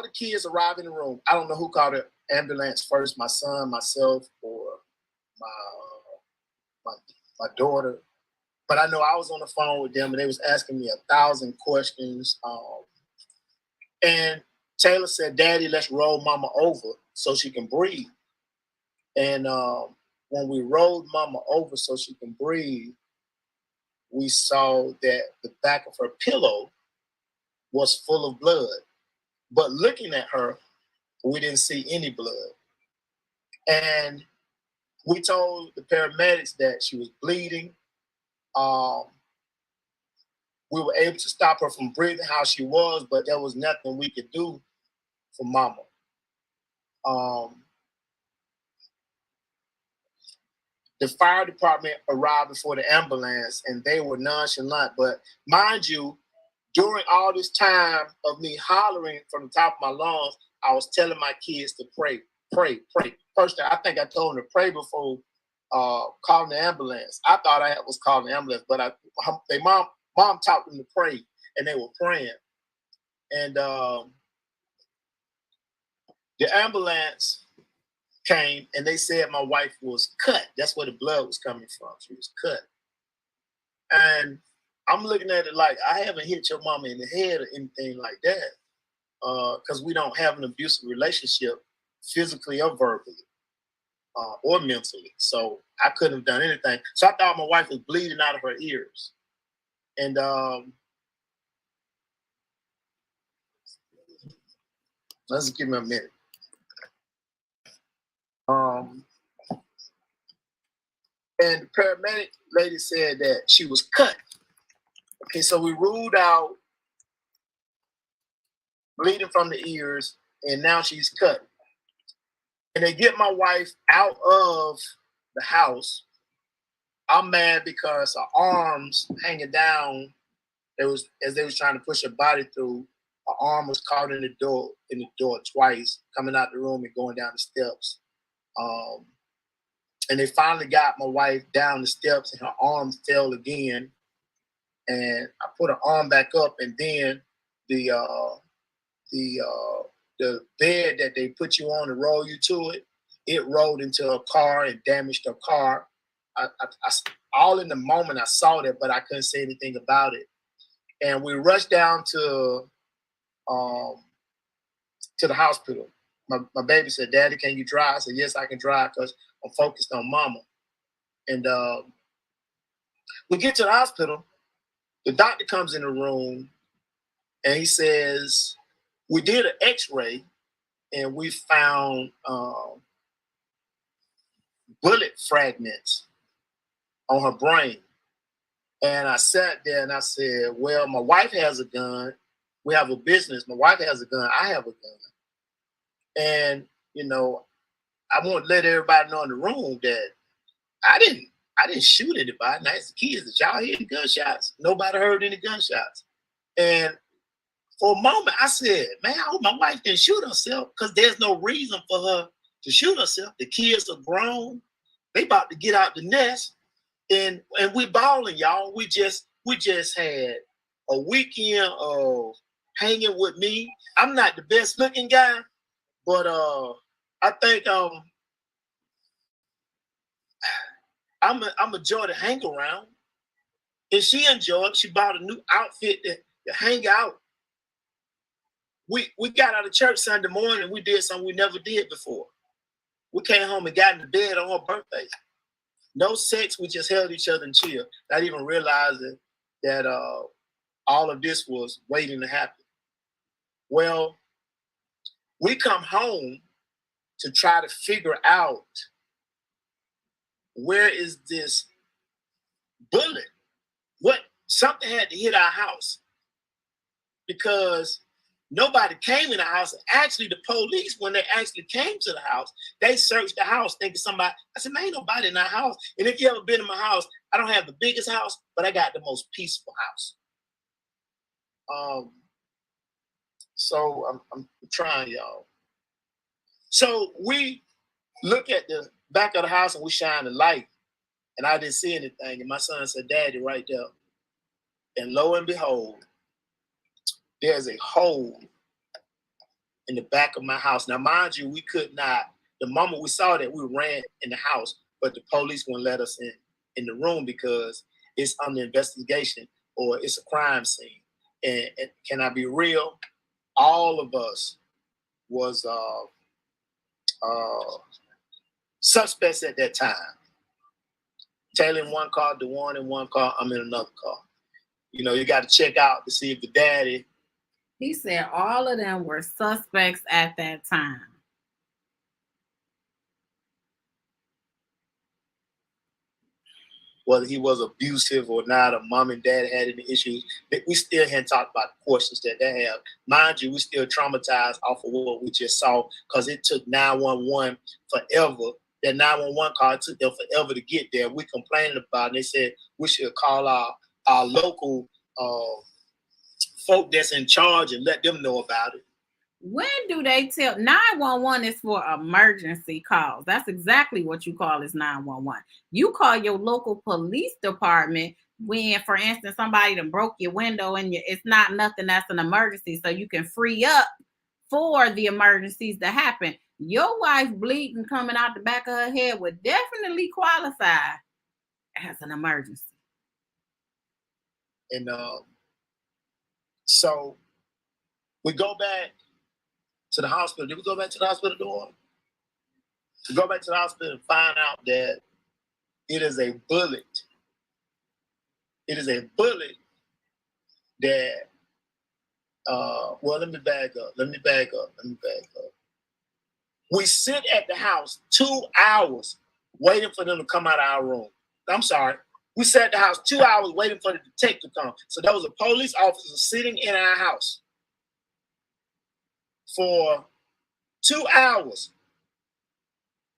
the kids arrive in the room. I don't know who called the ambulance first, my son, myself, or my daughter. But I know I was on the phone with them, and they was asking me 1,000 questions. And Taylor said, "Daddy, let's roll Mama over so she can breathe." And when we rolled Mama over so she can breathe, we saw that the back of her pillow was full of blood. But looking at her, we didn't see any blood. And we told the paramedics that she was bleeding. We were able to stop her from breathing how she was, but there was nothing we could do for Mama. The fire department arrived before the ambulance, and they were nonchalant. But mind you, during all this time of me hollering from the top of my lungs, I was telling my kids to pray, pray, pray. First, I think I told them to pray before calling the ambulance. I thought I was calling the ambulance, but mom taught them to pray, and they were praying. And the ambulance came, and they said my wife was cut. That's where the blood was coming from. She was cut. And I'm looking at it like, I haven't hit your mama in the head or anything like that, because we don't have an abusive relationship physically or verbally or mentally. So I couldn't have done anything. So I thought my wife was bleeding out of her ears. And let's give me a minute. And the paramedic lady said that she was cut. Okay, so we ruled out bleeding from the ears, and now she's cut. And they get my wife out of the house. I'm mad because her arms hanging down. As they was trying to push her body through, her arm was caught in the door twice, coming out the room and going down the steps. And they finally got my wife down the steps, and her arms fell again. And I put her arm back up, and then the bed that they put you on to roll you to it rolled into a car and damaged her car. I all in the moment I saw that, but I couldn't say anything about it. And we rushed down to the hospital. My baby said, "Daddy, can you drive?" I said, "Yes, I can drive, because I'm focused on Mama." And we get to the hospital. The doctor comes in the room, and he says, "We did an X-ray, and we found bullet fragments on her brain." And I sat there and I said, "Well, my wife has a gun. We have a business. My wife has a gun. I have a gun. And, I want to let everybody know in the room that I didn't shoot anybody. And I asked the kids, did y'all hear any gunshots? Nobody heard any gunshots." And for a moment, I said, "Man, I hope my wife didn't shoot herself, because there's no reason for her to shoot herself. The kids are grown. They about to get out the nest. And we balling, y'all. We just had a weekend of hanging with me. I'm not the best looking guy, but I think I'm a joy to hang around." And she enjoyed. She bought a new outfit to hang out. We got out of church Sunday morning, and we did something we never did before. We came home and got in the bed on her birthday. No sex, we just held each other and chilled, not even realizing that all of this was waiting to happen. Well, we come home to try to figure out, where is this bullet? something had to hit our house because nobody came in the house. Actually, the police, when they actually came to the house, they searched the house thinking somebody. I said, man, ain't nobody in our house. And if you ever been in my house, I don't have the biggest house, but I got the most peaceful house. So I'm trying, y'all. So we look at the back of the house and we shine the light, and I didn't see anything. And my son said, Daddy, right there. And lo and behold, there's a hole in the back of my house. Now, mind you, we could not, the moment we saw that, we ran in the house, but the police wouldn't let us in the room because it's under investigation or it's a crime scene. And can I be real? All of us was suspects at that time. Taylor in one car, DeWan in one car, I'm in another car. You know, you got to check out to see if the daddy. He said all of them were suspects at that time. Whether he was abusive or not, or mom and dad had any issues, we still hadn't talked about the questions that they have. Mind you, we still traumatized off of what we just saw because it took 911 forever. That 911 call took them forever to get there. We complained about it. They said we should call our local folk that's in charge and let them know about it. When do they tell? 911 is for emergency calls. That's exactly what you call is 911. You call your local police department when, for instance, somebody done broke your window and it's not nothing that's an emergency, so you can free up for the emergencies to happen. Your wife bleeding coming out the back of her head would definitely qualify as an emergency. And so we go back to the hospital. Did we go back to the hospital door? We go back to the hospital and find out that it is a bullet. It is a bullet that, well, let me back up. We sit at the house 2 hours waiting for them to come out of our room. I'm sorry. We sat at the house 2 hours waiting for the detective to come. So there was a police officer sitting in our house for 2 hours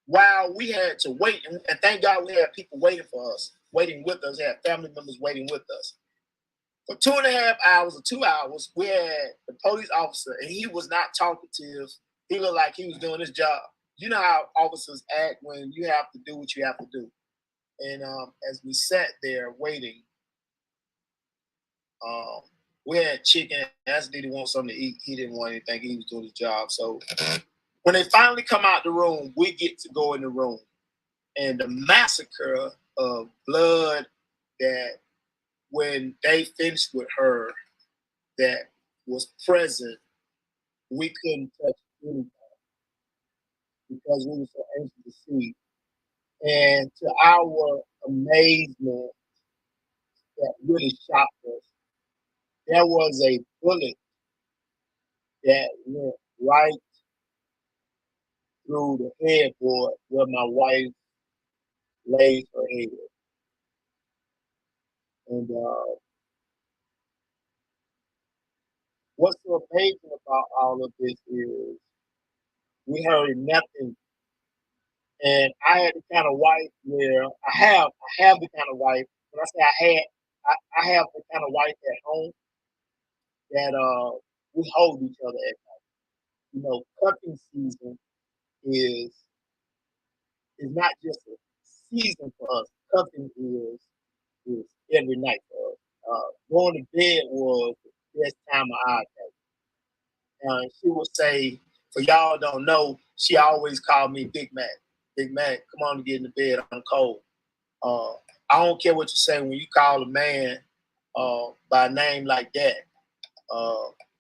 while we had to wait. And thank God we had people waiting for us, waiting with us, we had family members waiting with us. For 2.5 hours or 2 hours, we had the police officer, and he was not talkative. He looked like he was doing his job. You know how officers act when you have to do what you have to do. And as we sat there waiting, we had chicken. Asked did he want something to eat. He didn't want anything. He was doing his job. So when they finally come out the room, we get to go in the room. And the massacre of blood that when they finished with her that was present, we couldn't touch anything because we were so anxious to see. And to our amazement, that really shocked us, there was a bullet that went right through the headboard where my wife laid her head. And what's so amazing about all of this is we heard nothing. And I had the kind of wife where I have the kind of wife. When I say I have the kind of wife at home that we hold each other at night. You know, cuffing season is not just a season for us. Cuffing is every night for us. Going to bed was the best time of our day. She would say, for y'all don't know, she always called me Big Mac. Big Mac, come on to get in the bed. I'm cold. I don't care what you say when you call a man by a name like that.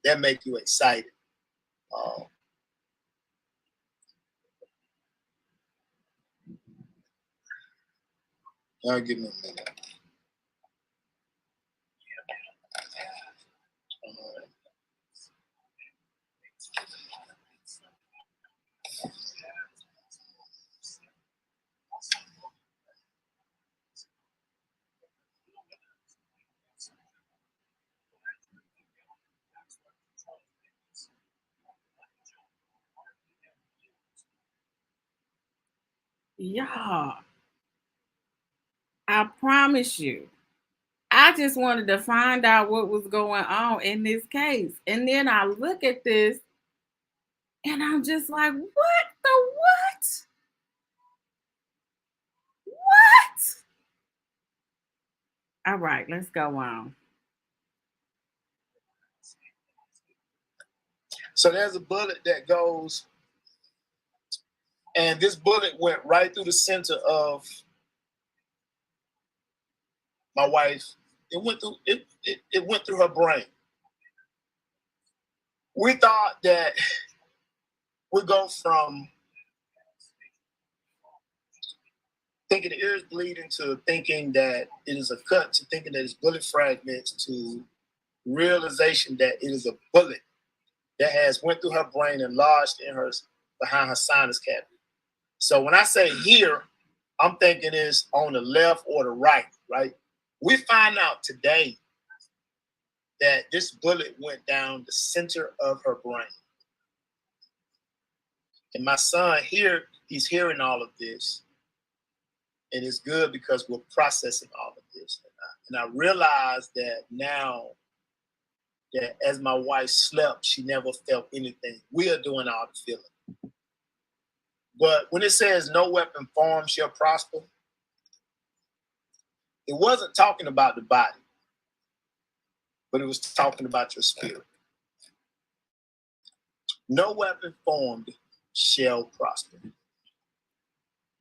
That make you excited. Give me a minute. Y'all, I promise you, I just wanted to find out what was going on in this case. And then I look at this and I'm just like, what the what? What? All right, let's go on. So there's a bullet that goes, and this bullet went right through the center of my wife. It went through it went through her brain. We thought that we go from thinking the ear is bleeding to thinking that it is a cut to thinking that it's bullet fragments to realization that it is a bullet that has went through her brain and lodged in her behind her sinus cavity. So when I say here, I'm thinking it's on the left or the right, right? We find out today that this bullet went down the center of her brain. And my son here, he's hearing all of this. And it's good because we're processing all of this. And I realized that now that as my wife slept, she never felt anything. We are doing all the feeling. But when it says no weapon formed shall prosper, it wasn't talking about the body, but it was talking about your spirit. No weapon formed shall prosper.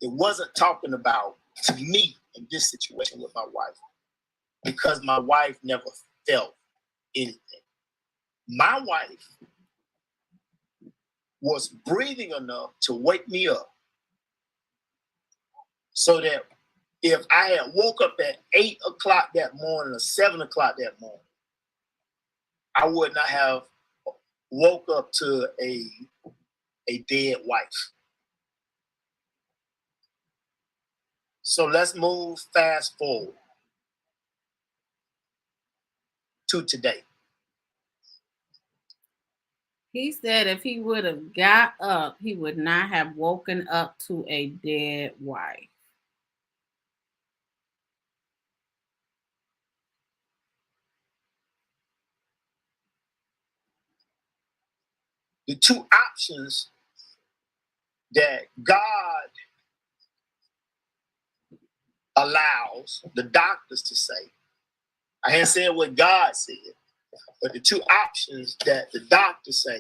It wasn't talking about, to me, in this situation with my wife, because my wife never felt anything. My wife was breathing enough to wake me up so that if I had woke up at 8 o'clock that morning or 7 o'clock that morning, I would not have woke up to a dead wife. So let's move fast forward to today. He said if he would have got up, he would not have woken up to a dead wife. The two options that God allows the doctors to say, I hadn't said what God said, but the two options that the doctors say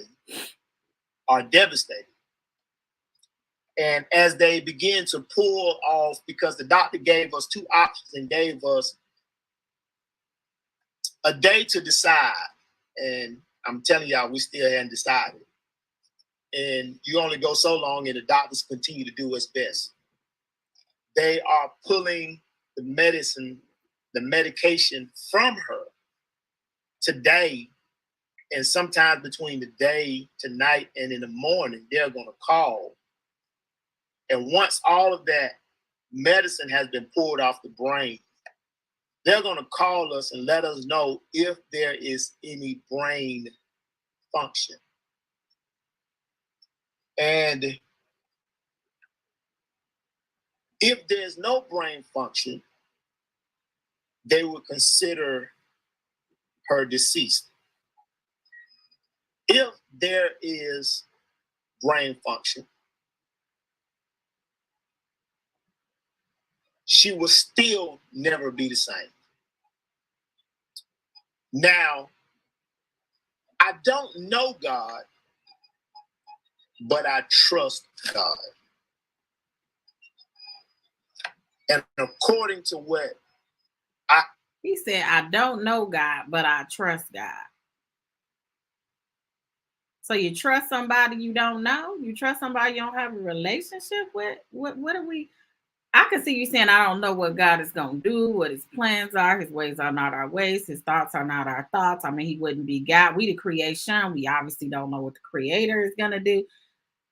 are devastating. And as they begin to pull off, because the doctor gave us two options and gave us a day to decide. And I'm telling y'all, we still hadn't decided. And you only go so long and the doctors continue to do its best. They are pulling the medication from her today. And sometimes between the day, tonight, and in the morning, they're going to call. And once all of that medicine has been pulled off the brain, they're going to call us and let us know if there is any brain function. And if there's no brain function, they would consider her deceased. If there is brain function, she will still never be the same. Now, I don't know God, but I trust God. And according to what he said, I don't know God, but I trust God. So you trust somebody you don't know? You trust somebody you don't have a relationship with? What are we? I can see you saying, I don't know what God is going to do, what his plans are. His ways are not our ways. His thoughts are not our thoughts. I mean, he wouldn't be God. We the creation. We obviously don't know what the creator is going to do.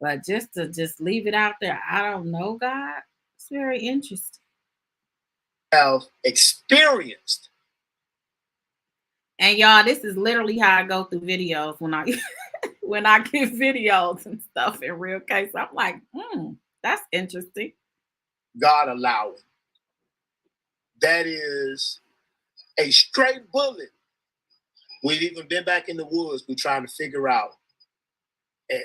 But just to leave it out there, I don't know God. It's very interesting. Have experienced. And y'all, this is literally how I go through videos when I when I get videos and stuff in real case. I'm like, that's interesting. God allowing. That is a straight bullet. We've even been back in the woods. We're trying to figure out at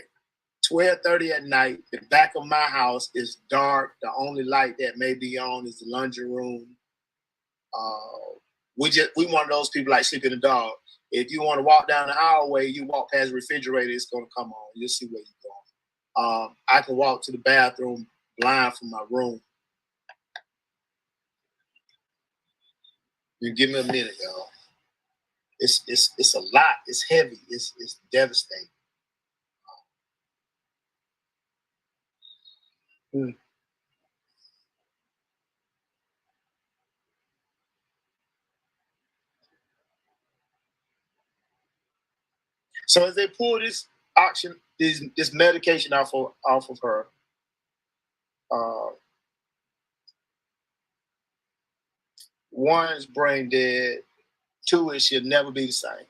12:30 at night, the back of my house is dark. The only light that may be on is the laundry room. We one of those people like sleeping in the dog. If you want to walk down the hallway, you walk past the refrigerator, it's going to come on. You'll see where you're going. I can walk to the bathroom blind from my room. You give me a minute, y'all. It's a lot. It's heavy. It's devastating. So as they pull this medication off of her, one is brain dead. Two is she'll never be the same.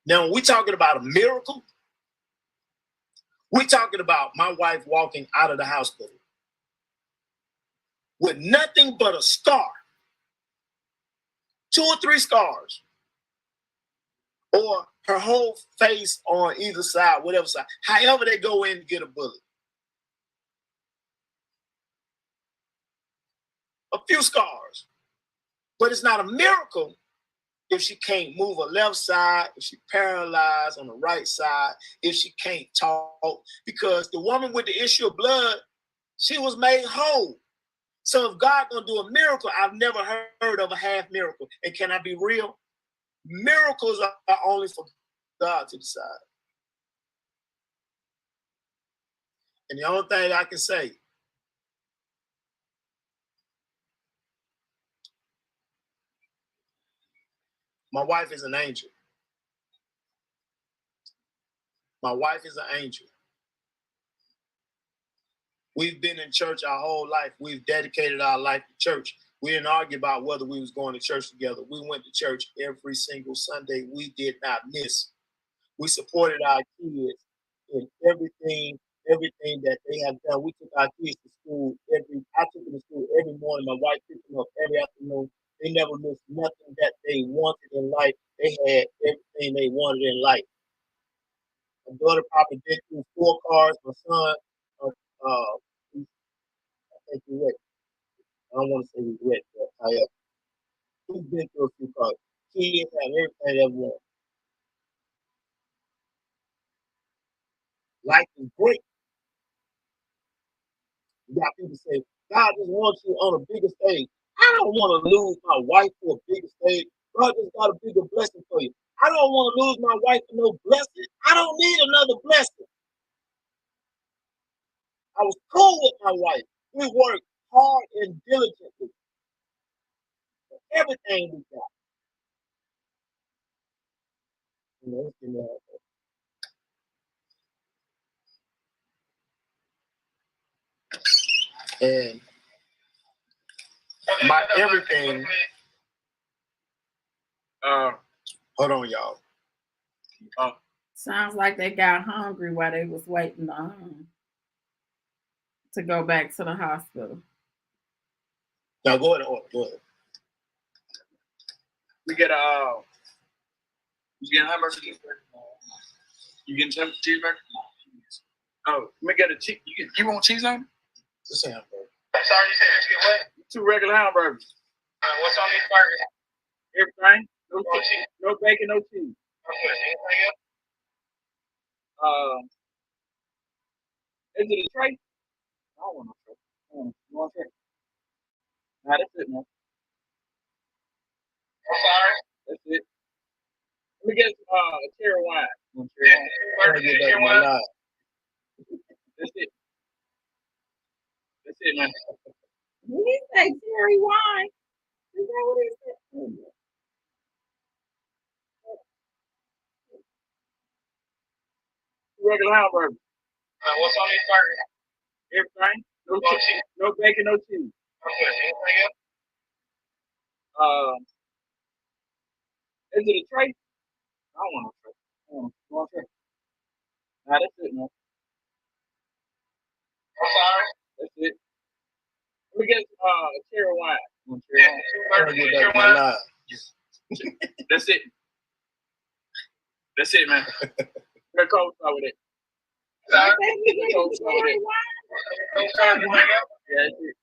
Now, when we're talking about a miracle, we're talking about my wife walking out of the hospital with nothing but a scar, 2 or 3 scars, or her whole face on either side, whatever side, however they go in to get a bullet. A few scars. But it's not a miracle if she can't move her left side, if she's paralyzed on the right side, if she can't talk, because the woman with the issue of blood, she was made whole. So if God gonna do a miracle, I've never heard of a half miracle. And can I be real? Miracles are only for God to decide. And the only thing I can say, my wife is an angel. My wife is an angel. We've been in church our whole life. We've dedicated our life to church. We didn't argue about whether we was going to church together. We went to church every single Sunday. We did not miss. We supported our kids in everything that they have done. We took our kids to school I took them to school every morning. My wife picked them up every afternoon. They never missed nothing that they wanted in life. They had everything they wanted in life. My daughter probably been through 4 cars. My son, I think he wet. I don't want to say he's wet, but he's been through a few cars. Kids have everything they ever want. Life is great. You got people say, God just wants you on a bigger stage. I don't want to lose my wife for a bigger stage. God just got a bigger blessing for you. I don't want to lose my wife for no blessing. I don't need another blessing. I was cool with my wife. We worked hard and diligently for everything we got. And my everything. Hold on, y'all. Sounds like they got hungry while they was waiting to go back to the hospital. Now go ahead. Go ahead. We get you get a hamburger? You getting some cheeseburger? Oh, let me get a cheese. You want cheese on it? Just a hamburger. I'm sorry, you said you get what? 2 regular hamburgers. What's on these burgers? Everything. No cheese. No bacon, no cheese. Okay. Anything else? Is it a tray? I don't want no tray. You want a tray? Nah, that's it, man. I'm sorry. That's it. Let me get a cherry wine. Cherry wine. That's it. That's it, man. Did he say cherry wine? Is that what he said? Regular hamburger. What's on these burgers? Everything. No cheese. No bacon, no cheese. Okay. Anything else? Is it a tray? I don't want no tray. You want a tray? Nah, that's it, man. I'm sorry. That's it. We get cherry wine. That's it. That's it, man. We're cold with it. Yeah, that's it.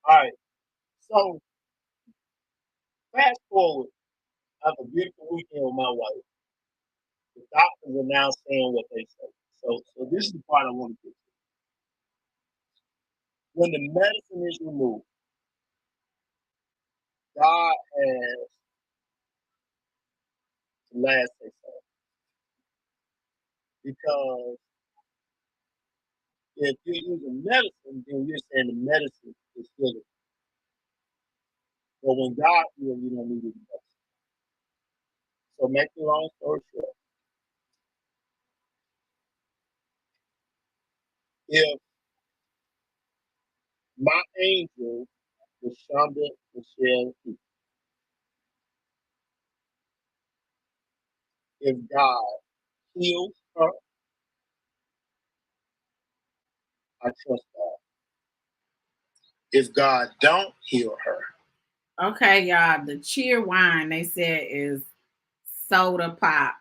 All right. So fast forward after a beautiful weekend with my wife. The doctors are now saying what they say. So this is the part I want to get to. When the medicine is removed, God has the last say so. Because if you're using medicine, then you're saying the medicine is healing. But when God heals, you don't need any medicine. So make the long story short, if my angel was Shonda Michelle Heath, if God heals her, I trust God. If God don't heal her, Okay, y'all. The cheer wine they said is soda pop.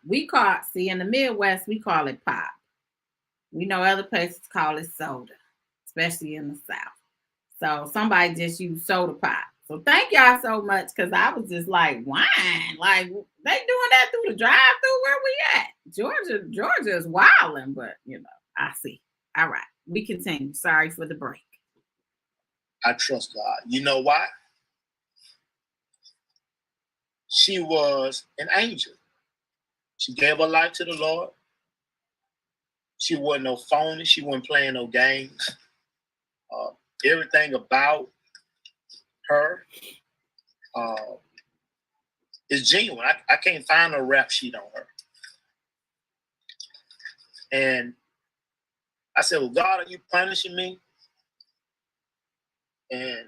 See in the Midwest we call it pop. We know other places call it soda, especially in the South. So somebody just used soda pop. So thank y'all so much because I was just like wine, like they doing that through the drive-through where we at. Georgia is wilding, but I see. All right, we continue. Sorry for the break. I trust God. You know why? She was an angel. She gave her life to the Lord. She wasn't no phony. She wasn't playing no games. Everything about her is genuine. I can't find a rap sheet on her. And I said, well, God, are you punishing me? And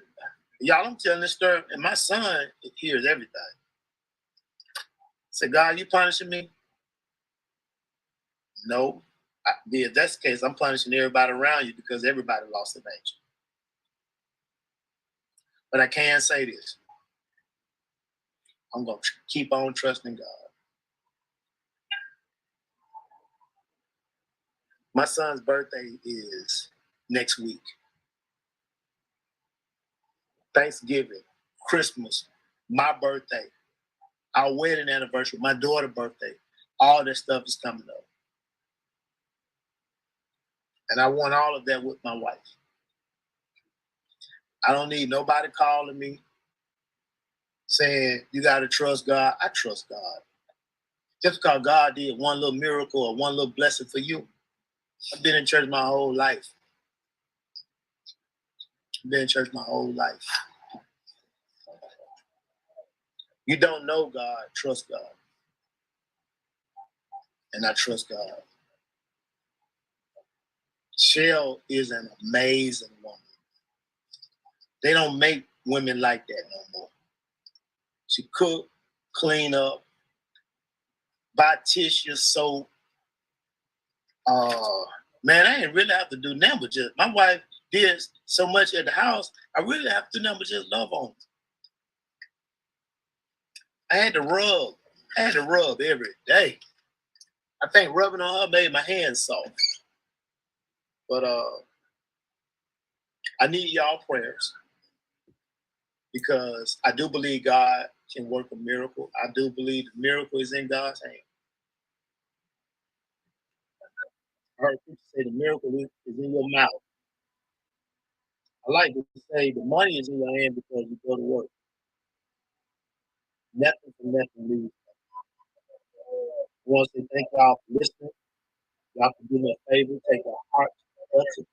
y'all, I'm telling this story, and my son hears everything. I said, God, you punishing me? No. If that's the case, I'm punishing everybody around you because everybody lost an angel. But I can say this. I'm going to keep on trusting God. My son's birthday is next week. Thanksgiving, Christmas, my birthday, our wedding anniversary, my daughter's birthday, all that stuff is coming up. And I want all of that with my wife. I don't need nobody calling me saying, you got to trust God. I trust God. Just because God did one little miracle or one little blessing for you. I've been in church my whole life. You don't know God, trust God. And I trust God. Shell is an amazing woman. They don't make women like that no more. She cook, clean up, buy tissue, soap. Man, I ain't really have to do nothing but just, my wife did so much at the house, I really have to do nothing but just love on her. I had to rub every day. I think rubbing on her made my hands soft. But I need y'all prayers because I do believe God can work a miracle. I do believe the miracle is in God's hand. I heard people say the miracle is in your mouth. I like to say the money is in your hand because you go to work. Nothing from nothing leaves. I want to say thank y'all for listening. Y'all can do me a favor, take a heart button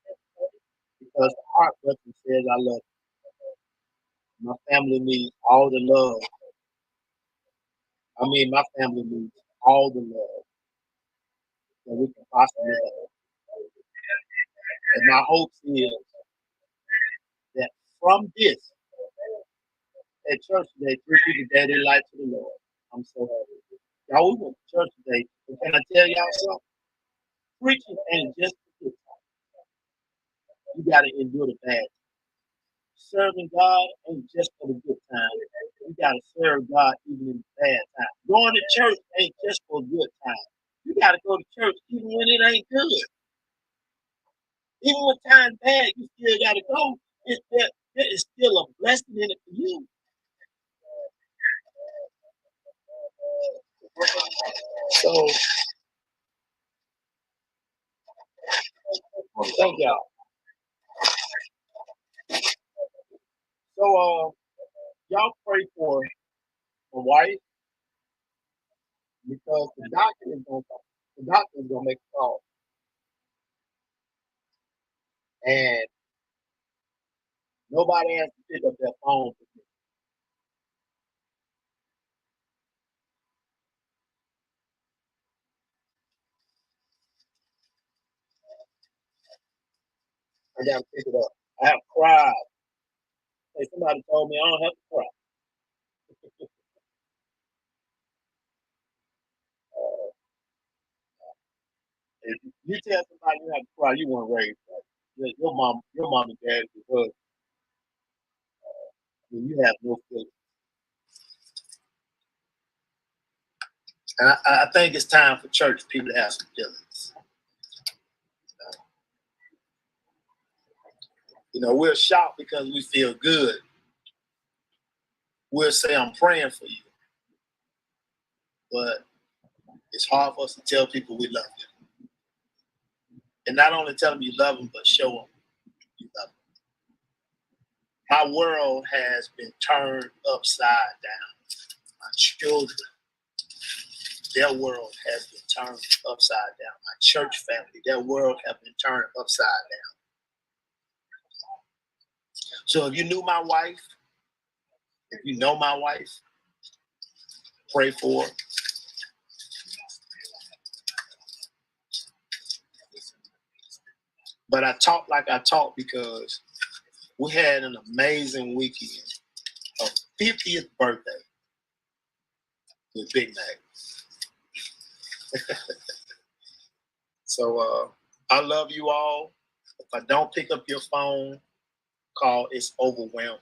because the heart button says I love you. My family needs all the love. My family needs all the love that we can possibly have. And my hope is that from this, at church today, 3 people gave their life to the Lord. I'm so happy. Y'all, we went to church today. But can I tell y'all something? Preaching ain't just for good. You got to endure the bad. Serving God ain't just for the good time. You got to serve God even in the bad time. Going to church ain't just for a good time. You got to go to church even when it ain't good. Even when time's bad, you still got to go. There is still a blessing in it for you. So, thank y'all. So, y'all pray for my wife because the doctor is gonna make a call, and nobody has to pick up their phone. I gotta pick it up. I have cried. Hey, somebody told me I don't have to cry. If you tell somebody you have to cry, you weren't raised right. Your mom and dad is husband. You have no feelings. And I think it's time for church people to have some feelings. You know, we'll shout because we feel good. We'll say, I'm praying for you. But it's hard for us to tell people we love them. And not only tell them you love them, but show them you love them. My world has been turned upside down. My children, their world has been turned upside down. My church family, their world has been turned upside down. So if you knew my wife, if you know my wife, pray for her. But I talk like I talk because we had an amazing weekend of 50th birthday with Big Mac. So I love you all. If I don't pick up your phone call, it's overwhelming.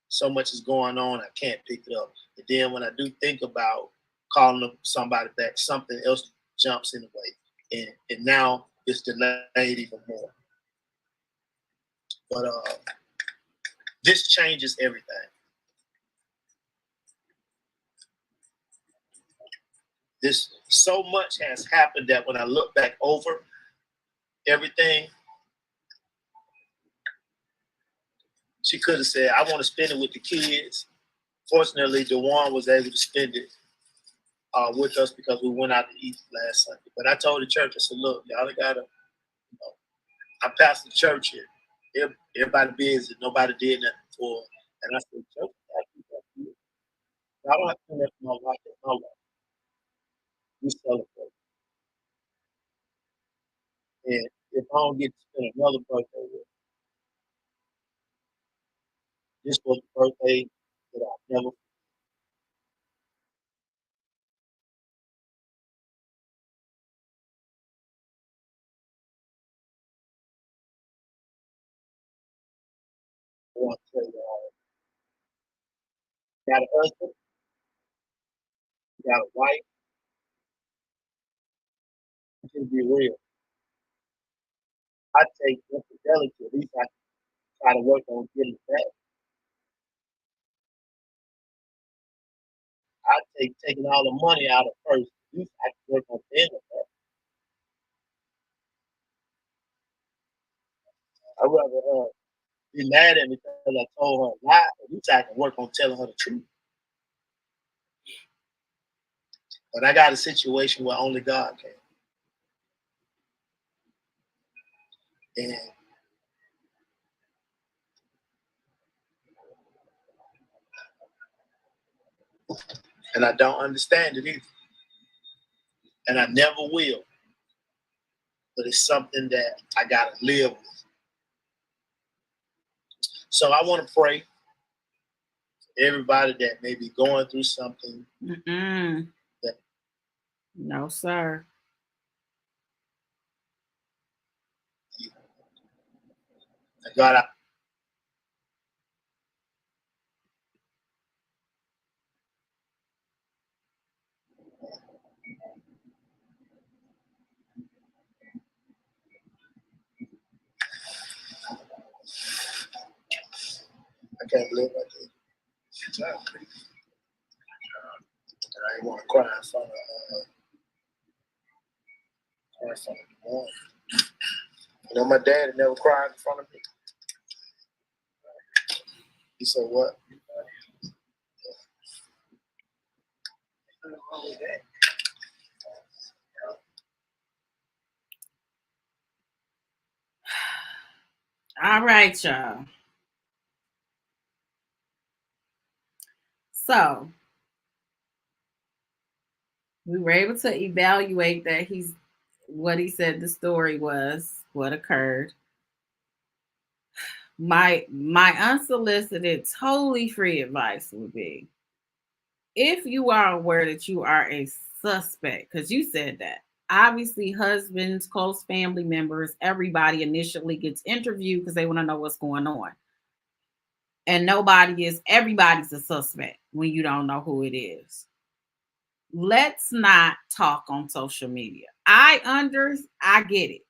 So much is going on, I can't pick it up. And then when I do think about calling somebody back, something else jumps in the way. And now it's delayed even more. But this changes everything. This so much has happened that when I look back over everything, she could have said, I want to spend it with the kids. Fortunately, DeJuan was able to spend it with us because we went out to eat last Sunday. But I told the church, I said, look, y'all gotta, I pastor the church here. Everybody busy. Nobody did nothing before. And I said, church, I don't have to do that for my life. That's my life. We celebrate. And if I don't get to spend another birthday with, this was the birthday that I'll never want to tell you all. Got a husband, got a wife, you can be real. I take infidelity, at least I try to work on getting it back. I take taking all the money out of first, at least I can work on getting it back. I'd rather be mad at me because I told her a lie, at least I can work on telling her the truth. But I got a situation where only God can. And I don't understand it either. And I never will. But it's something that I got to live with. So I want to pray for everybody that may be going through something. That no, sir. And God, I can't believe I did. Exactly. And I didn't want to cry in front of the boy. You know, my dad had never cried in front of me. He said, "What?" All right, y'all. So we were able to evaluate that what he said the story was, what occurred. My unsolicited, totally free advice would be, if you are aware that you are a suspect, because you said that, obviously husbands, close family members, everybody initially gets interviewed because they want to know what's going on. And everybody's a suspect when you don't know who it is. Let's not talk on social media. I get it.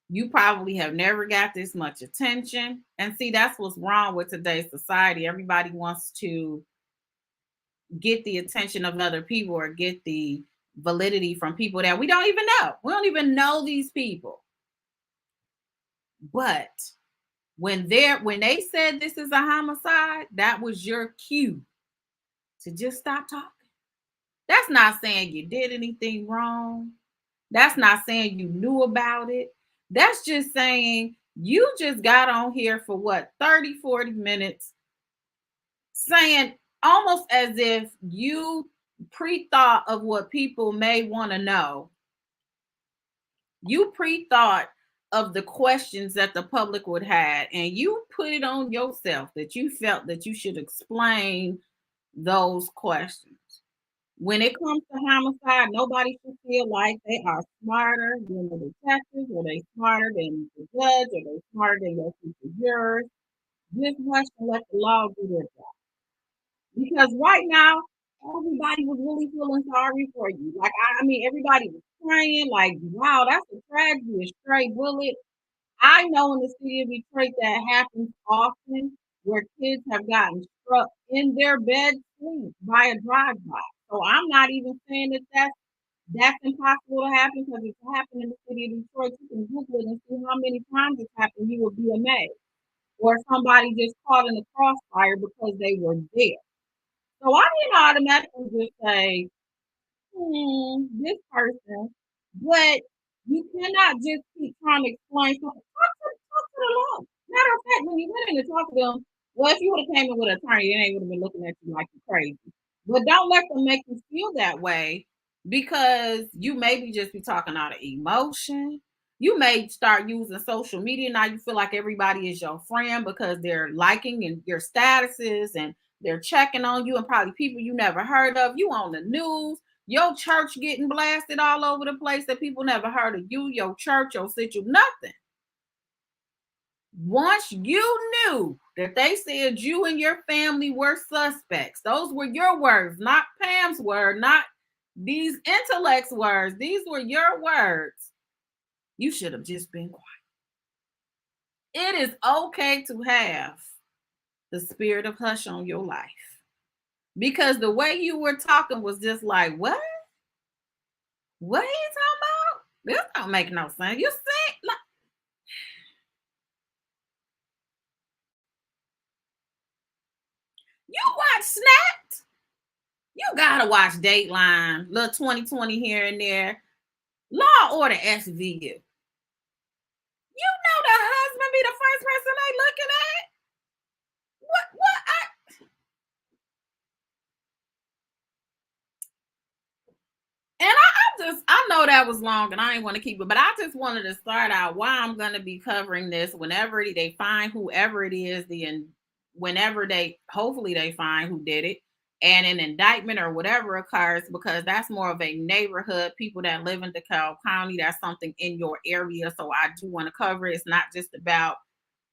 You probably have never got this much attention. And see, that's what's wrong with today's society. Everybody wants to get the attention of other people or get the validity from people that we don't even know. We don't even know these people. But when they said this is a homicide, that was your cue to just stop talking. That's not saying you did anything wrong. That's not saying you knew about it. That's just saying you just got on here for what, 30, 40 minutes saying almost as if you pre-thought of what people may want to know. You pre-thought of the questions that the public would have, and you put it on yourself that you felt that you should explain those questions. When it comes to homicide, nobody should feel like they are smarter than the detectives, or they smarter than the judge, or they smarter than your future jurors. Just watch and let the law do their job. Because right now, everybody was really feeling sorry for you. Like, I mean, everybody was praying, like, wow, that's a tragedy, a stray bullet. I know in the city of Detroit that happens often, where kids have gotten struck in their bed sleep by a drive-by. So I'm not even saying that that's impossible to happen, because if it happened in the city of Detroit, you can Google it and see how many times it's happened. You will be amazed. Or somebody just caught in the crossfire because they were there. So I didn't automatically just say, this person, but you cannot just keep trying to explain something. Talk to the law. Matter of fact, when you went in to talk to them, well, if you would have came in with an attorney, they would have been looking at you like you're crazy. But don't let them make you feel that way, because you maybe just be talking out of emotion. You may start using social media. Now you feel like everybody is your friend because they're liking and your statuses, and they're checking on you, and probably people you never heard of. You on the news. Your church getting blasted all over the place that people never heard of you, your church, your situation, nothing. Once you knew that they said you and your family were suspects, those were your words, not Pam's word, not these intellects' words. These were your words. You should have just been quiet. It is okay to have the spirit of hush on your life, because the way you were talking was just like, what? What are you talking about? This don't make no sense. You see, like, you watch Snapped. You gotta watch Dateline, little 2020 here and there. Law Order SVU. You know the husband be the first person they looking at. What? I know that was long and I didn't want to keep it, but I just wanted to start out why I'm going to be covering this whenever they find whoever it is, whenever hopefully they find who did it, and an indictment or whatever occurs, because that's more of a neighborhood, people that live in DeKalb County. That's something in your area. So I do want to cover it. It's not just about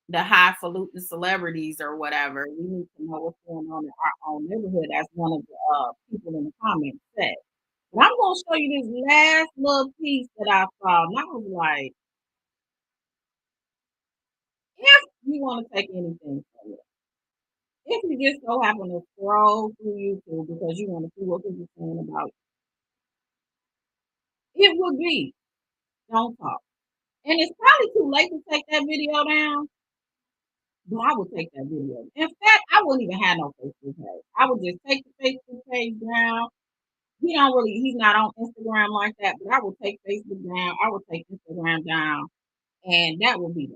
the highfalutin celebrities or whatever. We need to know what's going on in our own neighborhood, as one of the people in the comments said. And I'm gonna show you this last little piece that I saw, and I was like, if you want to take anything from it, if you just so happen to scroll through YouTube because you want to see what people are saying about it, it would be don't talk. And it's probably too late to take that video down, but I would take that video. In fact, I wouldn't even have no Facebook page. I would just take the Facebook page down. He's not on Instagram like that, but I would take Facebook down. I would take Instagram down, and that would be that.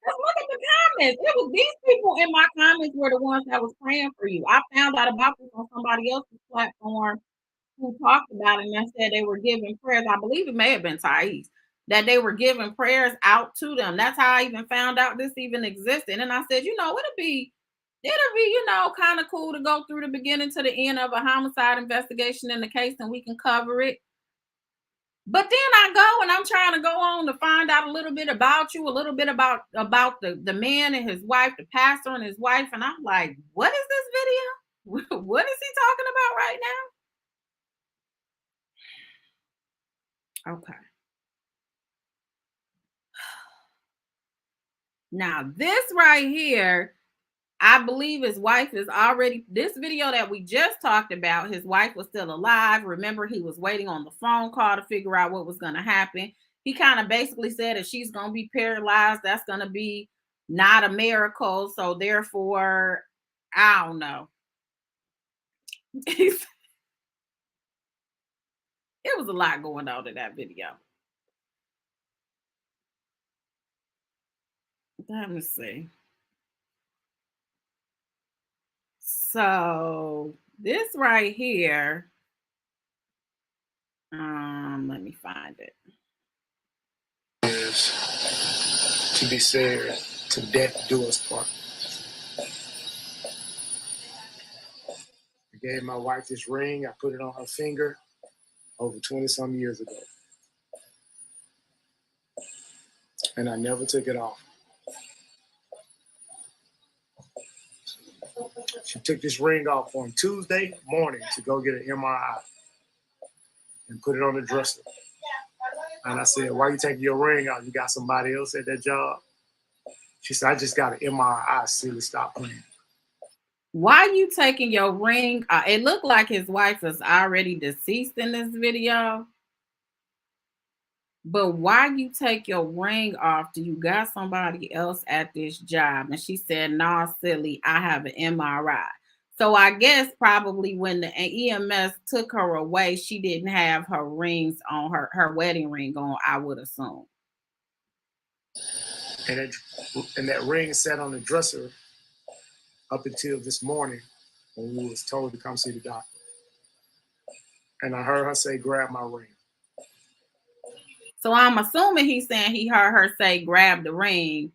Just look at the comments. It was these people in my comments were the ones that was praying for you. I found out about this on somebody else's platform who talked about it, and they said they were giving prayers. I believe it may have been Thais, that they were giving prayers out to them. That's how I even found out this even existed. And I said, it'll be, kind of cool to go through the beginning to the end of a homicide investigation in the case, and we can cover it. But then I go and I'm trying to go on to find out a little bit about you, a little bit about the man and his wife, the pastor and his wife, and I'm like, what is this video? What is he talking about right now? Okay. Now this right here, I believe his wife is already, this video that we just talked about, his wife was still alive. Remember, he was waiting on the phone call to figure out what was going to happen. He kind of basically said if she's going to be paralyzed, that's going to be not a miracle. So therefore, I don't know. It was a lot going on in that video. Let me see. So this right here, let me find it. Is to be said, to death do us part. I gave my wife this ring. I put it on her finger over 20-some years ago. And I never took it off. She took this ring off on Tuesday morning to go get an MRI and put it on the dresser. And I said, why you taking your ring out? You got somebody else at that job? She said, I just got an MRI. Silly, stop playing. Why you taking your ring? It looked like his wife is already deceased in this video. But why you take your ring off? Do you got somebody else at this job? And she said, nah, silly, I have an MRI. So I guess probably when the EMS took her away, she didn't have her rings on, her wedding ring on, I would assume. And that ring sat on the dresser up until this morning when we was told to come see the doctor. And I heard her say, grab my ring. So I'm assuming he's saying he heard her say, grab the ring,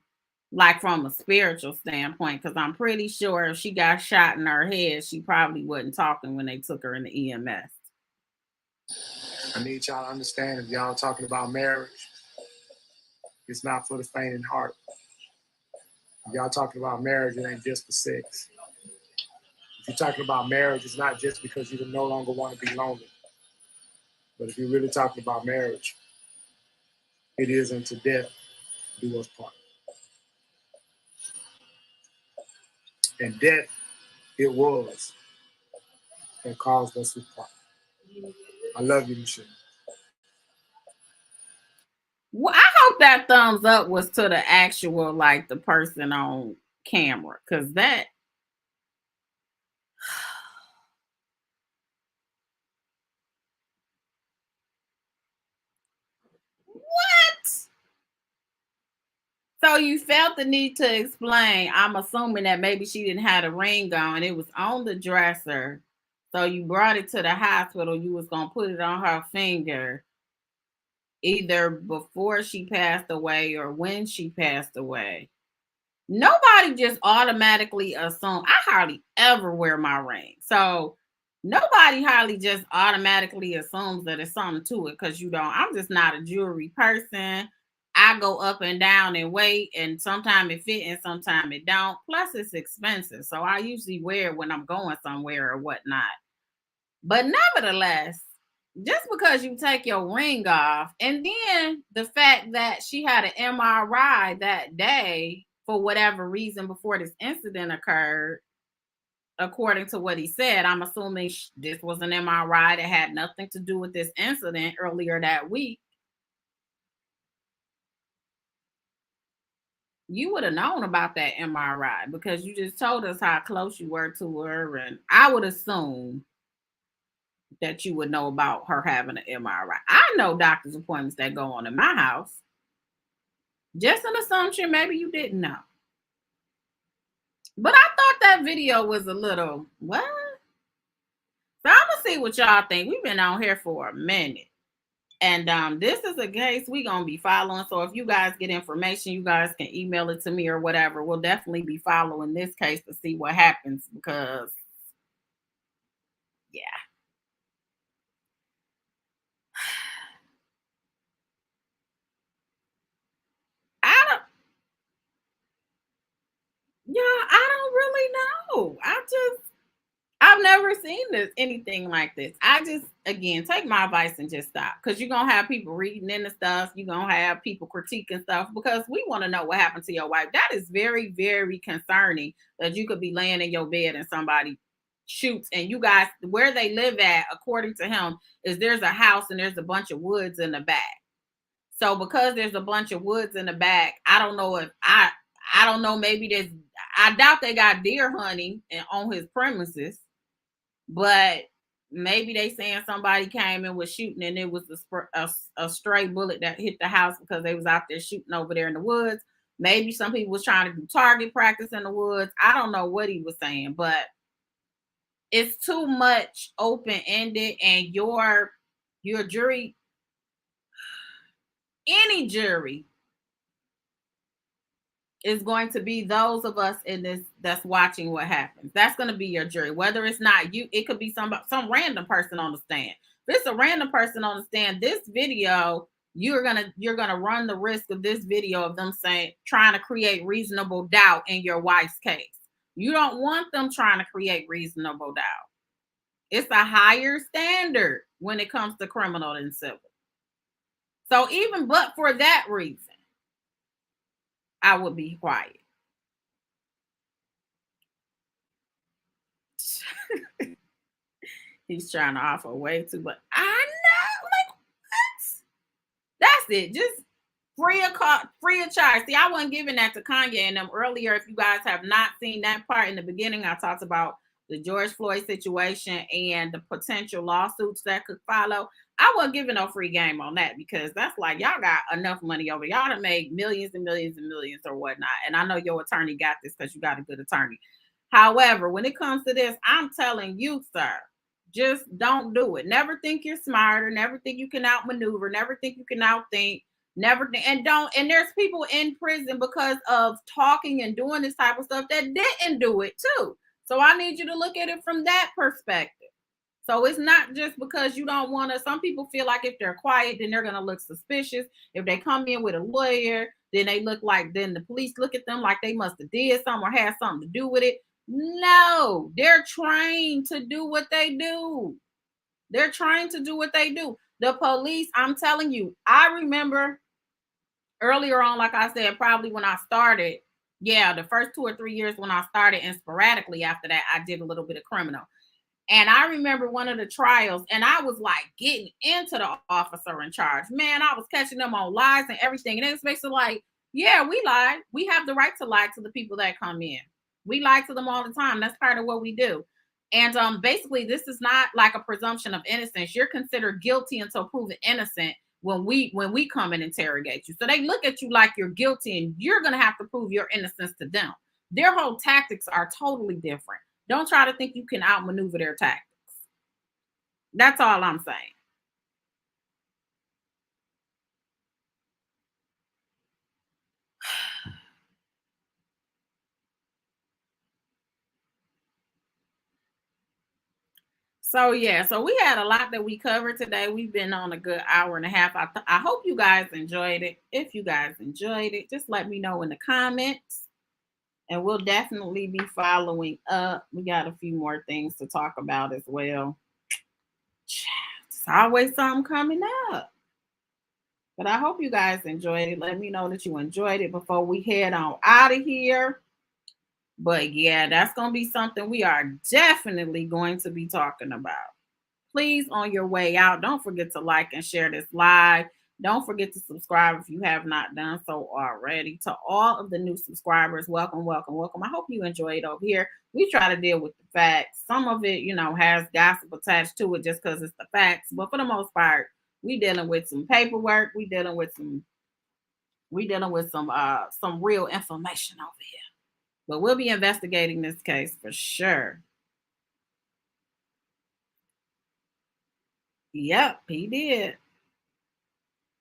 like from a spiritual standpoint, because I'm pretty sure if she got shot in her head, she probably wasn't talking when they took her in the EMS. I need y'all to understand, if y'all talking about marriage, it's not for the faint in heart. If y'all talking about marriage, it ain't just for sex. If you're talking about marriage, it's not just because you no longer want to be lonely. But if you're really talking about marriage, it is unto death do us part. And death, it was, that caused us to part. I love you, Michelle. Well, I hope that thumbs up was to the actual, like, the person on camera, because that. What? So you felt the need to explain. I'm assuming that maybe she didn't have a ring on. It was on the dresser. So you brought it to the hospital. You was going to put it on her finger either before she passed away or when she passed away. Nobody just automatically assume. I hardly ever wear my ring. So nobody hardly just automatically assumes that it's something to it because you don't. I'm just not a jewelry person. I go up and down and weight, and sometimes it fit and sometimes it don't. Plus, it's expensive, so I usually wear it when I'm going somewhere or whatnot. But nevertheless, just because you take your ring off, and then the fact that she had an MRI that day for whatever reason before this incident occurred, according to what he said, I'm assuming this was an MRI that had nothing to do with this incident earlier that week. You would have known about that MRI because you just told us how close you were to her, and I would assume that you would know about her having an MRI. I know doctor's appointments that go on in my house. Just an assumption, maybe you didn't know. But I thought that video was a little, what? So I'm gonna see what y'all think. We've been on here for a minute. And this is a case we're gonna be following. So if you guys get information, you guys can email it to me or whatever. We'll definitely be following this case to see what happens because, yeah. I don't really know. I've never seen anything like this. I just, again, take my advice and just stop. Because you're going to have people reading into stuff. You're going to have people critiquing stuff because we want to know what happened to your wife. That is very, very concerning that you could be laying in your bed and somebody shoots. And you guys, where they live at, according to him, is there's a house and there's a bunch of woods in the back. So because there's a bunch of woods in the back, I don't know if I don't know, maybe I doubt they got deer hunting on his premises. But maybe they saying somebody came and was shooting and it was a stray bullet that hit the house because they was out there shooting over there in the woods. Maybe some people was trying to do target practice in the woods. I don't know what he was saying, but it's too much open-ended, and your jury, any jury, is going to be those of us in this that's watching what happens. That's going to be your jury. Whether it's not you, it could be some random person on the stand. If it's a random person on the stand, this video, you're gonna run the risk of this video of them trying to create reasonable doubt in your wife's case. You don't want them trying to create reasonable doubt. It's a higher standard when it comes to criminal than civil. So even but for that reason, I would be quiet. He's trying to offer way too, but I know, like, what? That's it. Just free of charge. See, I wasn't giving that to Kanye and them earlier. If you guys have not seen that part in the beginning, I talked about the George Floyd situation and the potential lawsuits that could follow. I wasn't giving no free game on that because that's like, y'all got enough money over. Y'all to make millions and millions and millions or whatnot. And I know your attorney got this because you got a good attorney. However, when it comes to this, I'm telling you, sir, just don't do it. Never think you're smarter. Never think you can outmaneuver. Never think you can outthink. Never and don't. And there's people in prison because of talking and doing this type of stuff that didn't do it too. So I need you to look at it from that perspective. So it's not just because you don't want to. Some people feel like if they're quiet, then they're going to look suspicious. If they come in with a lawyer, then then the police look at them like they must have did something or had something to do with it. No, they're trained to do what they do. They're trying to do what they do. The police, I'm telling you, I remember earlier on, like I said, probably when I started, the first 2 or 3 years when I started, and sporadically after that, I did a little bit of criminal. And I remember one of the trials, and I was like getting into the officer in charge. Man, I was catching them on lies and everything. And it was basically like, yeah, we lied. We have the right to lie to the people that come in. We lie to them all the time. That's part of what we do. And basically, this is not like a presumption of innocence. You're considered guilty until proven innocent when we come and interrogate you. So they look at you like you're guilty, and you're going to have to prove your innocence to them. Their whole tactics are totally different. Don't try to think you can outmaneuver their tactics. That's all I'm saying. So yeah, so we had a lot that we covered today. We've been on a good hour and a half. I hope you guys enjoyed it. If you guys enjoyed it, just let me know in the comments, and we'll definitely be following up. We got a few more things to talk about as well. It's always something coming up. But I hope you guys enjoyed it. Let me know that you enjoyed it before we head on out of here. But yeah, that's going to be something we are definitely going to be talking about. Please, on your way out, don't forget to like and share this live. Don't forget to subscribe if you have not done so already. To all of the new subscribers, welcome, welcome, welcome. I hope you enjoy it over here. We try to deal with the facts. Some of it, has gossip attached to it just because it's the facts. But for the most part, we dealing with some paperwork. We dealing with some real information over here. But we'll be investigating this case for sure. Yep, he did.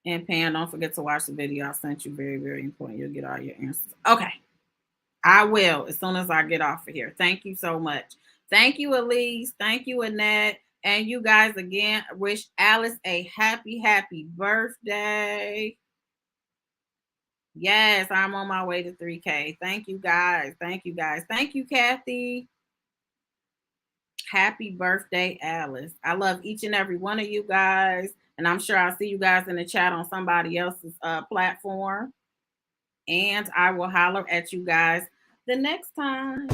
And Pam, don't forget to watch the video I sent you. Very, very important. You'll get all your answers. Okay. I will as soon as I get off of here. Thank you so much. Thank you, Elise. Thank you, Annette. And you guys again, wish Alice a happy, happy birthday. Yes, I'm on my way to 3K. Thank you, guys. Thank you, guys. Thank you, Kathy. Happy birthday, Alice. I love each and every one of you guys. And I'm sure I'll see you guys in the chat on somebody else's platform. And I will holler at you guys the next time.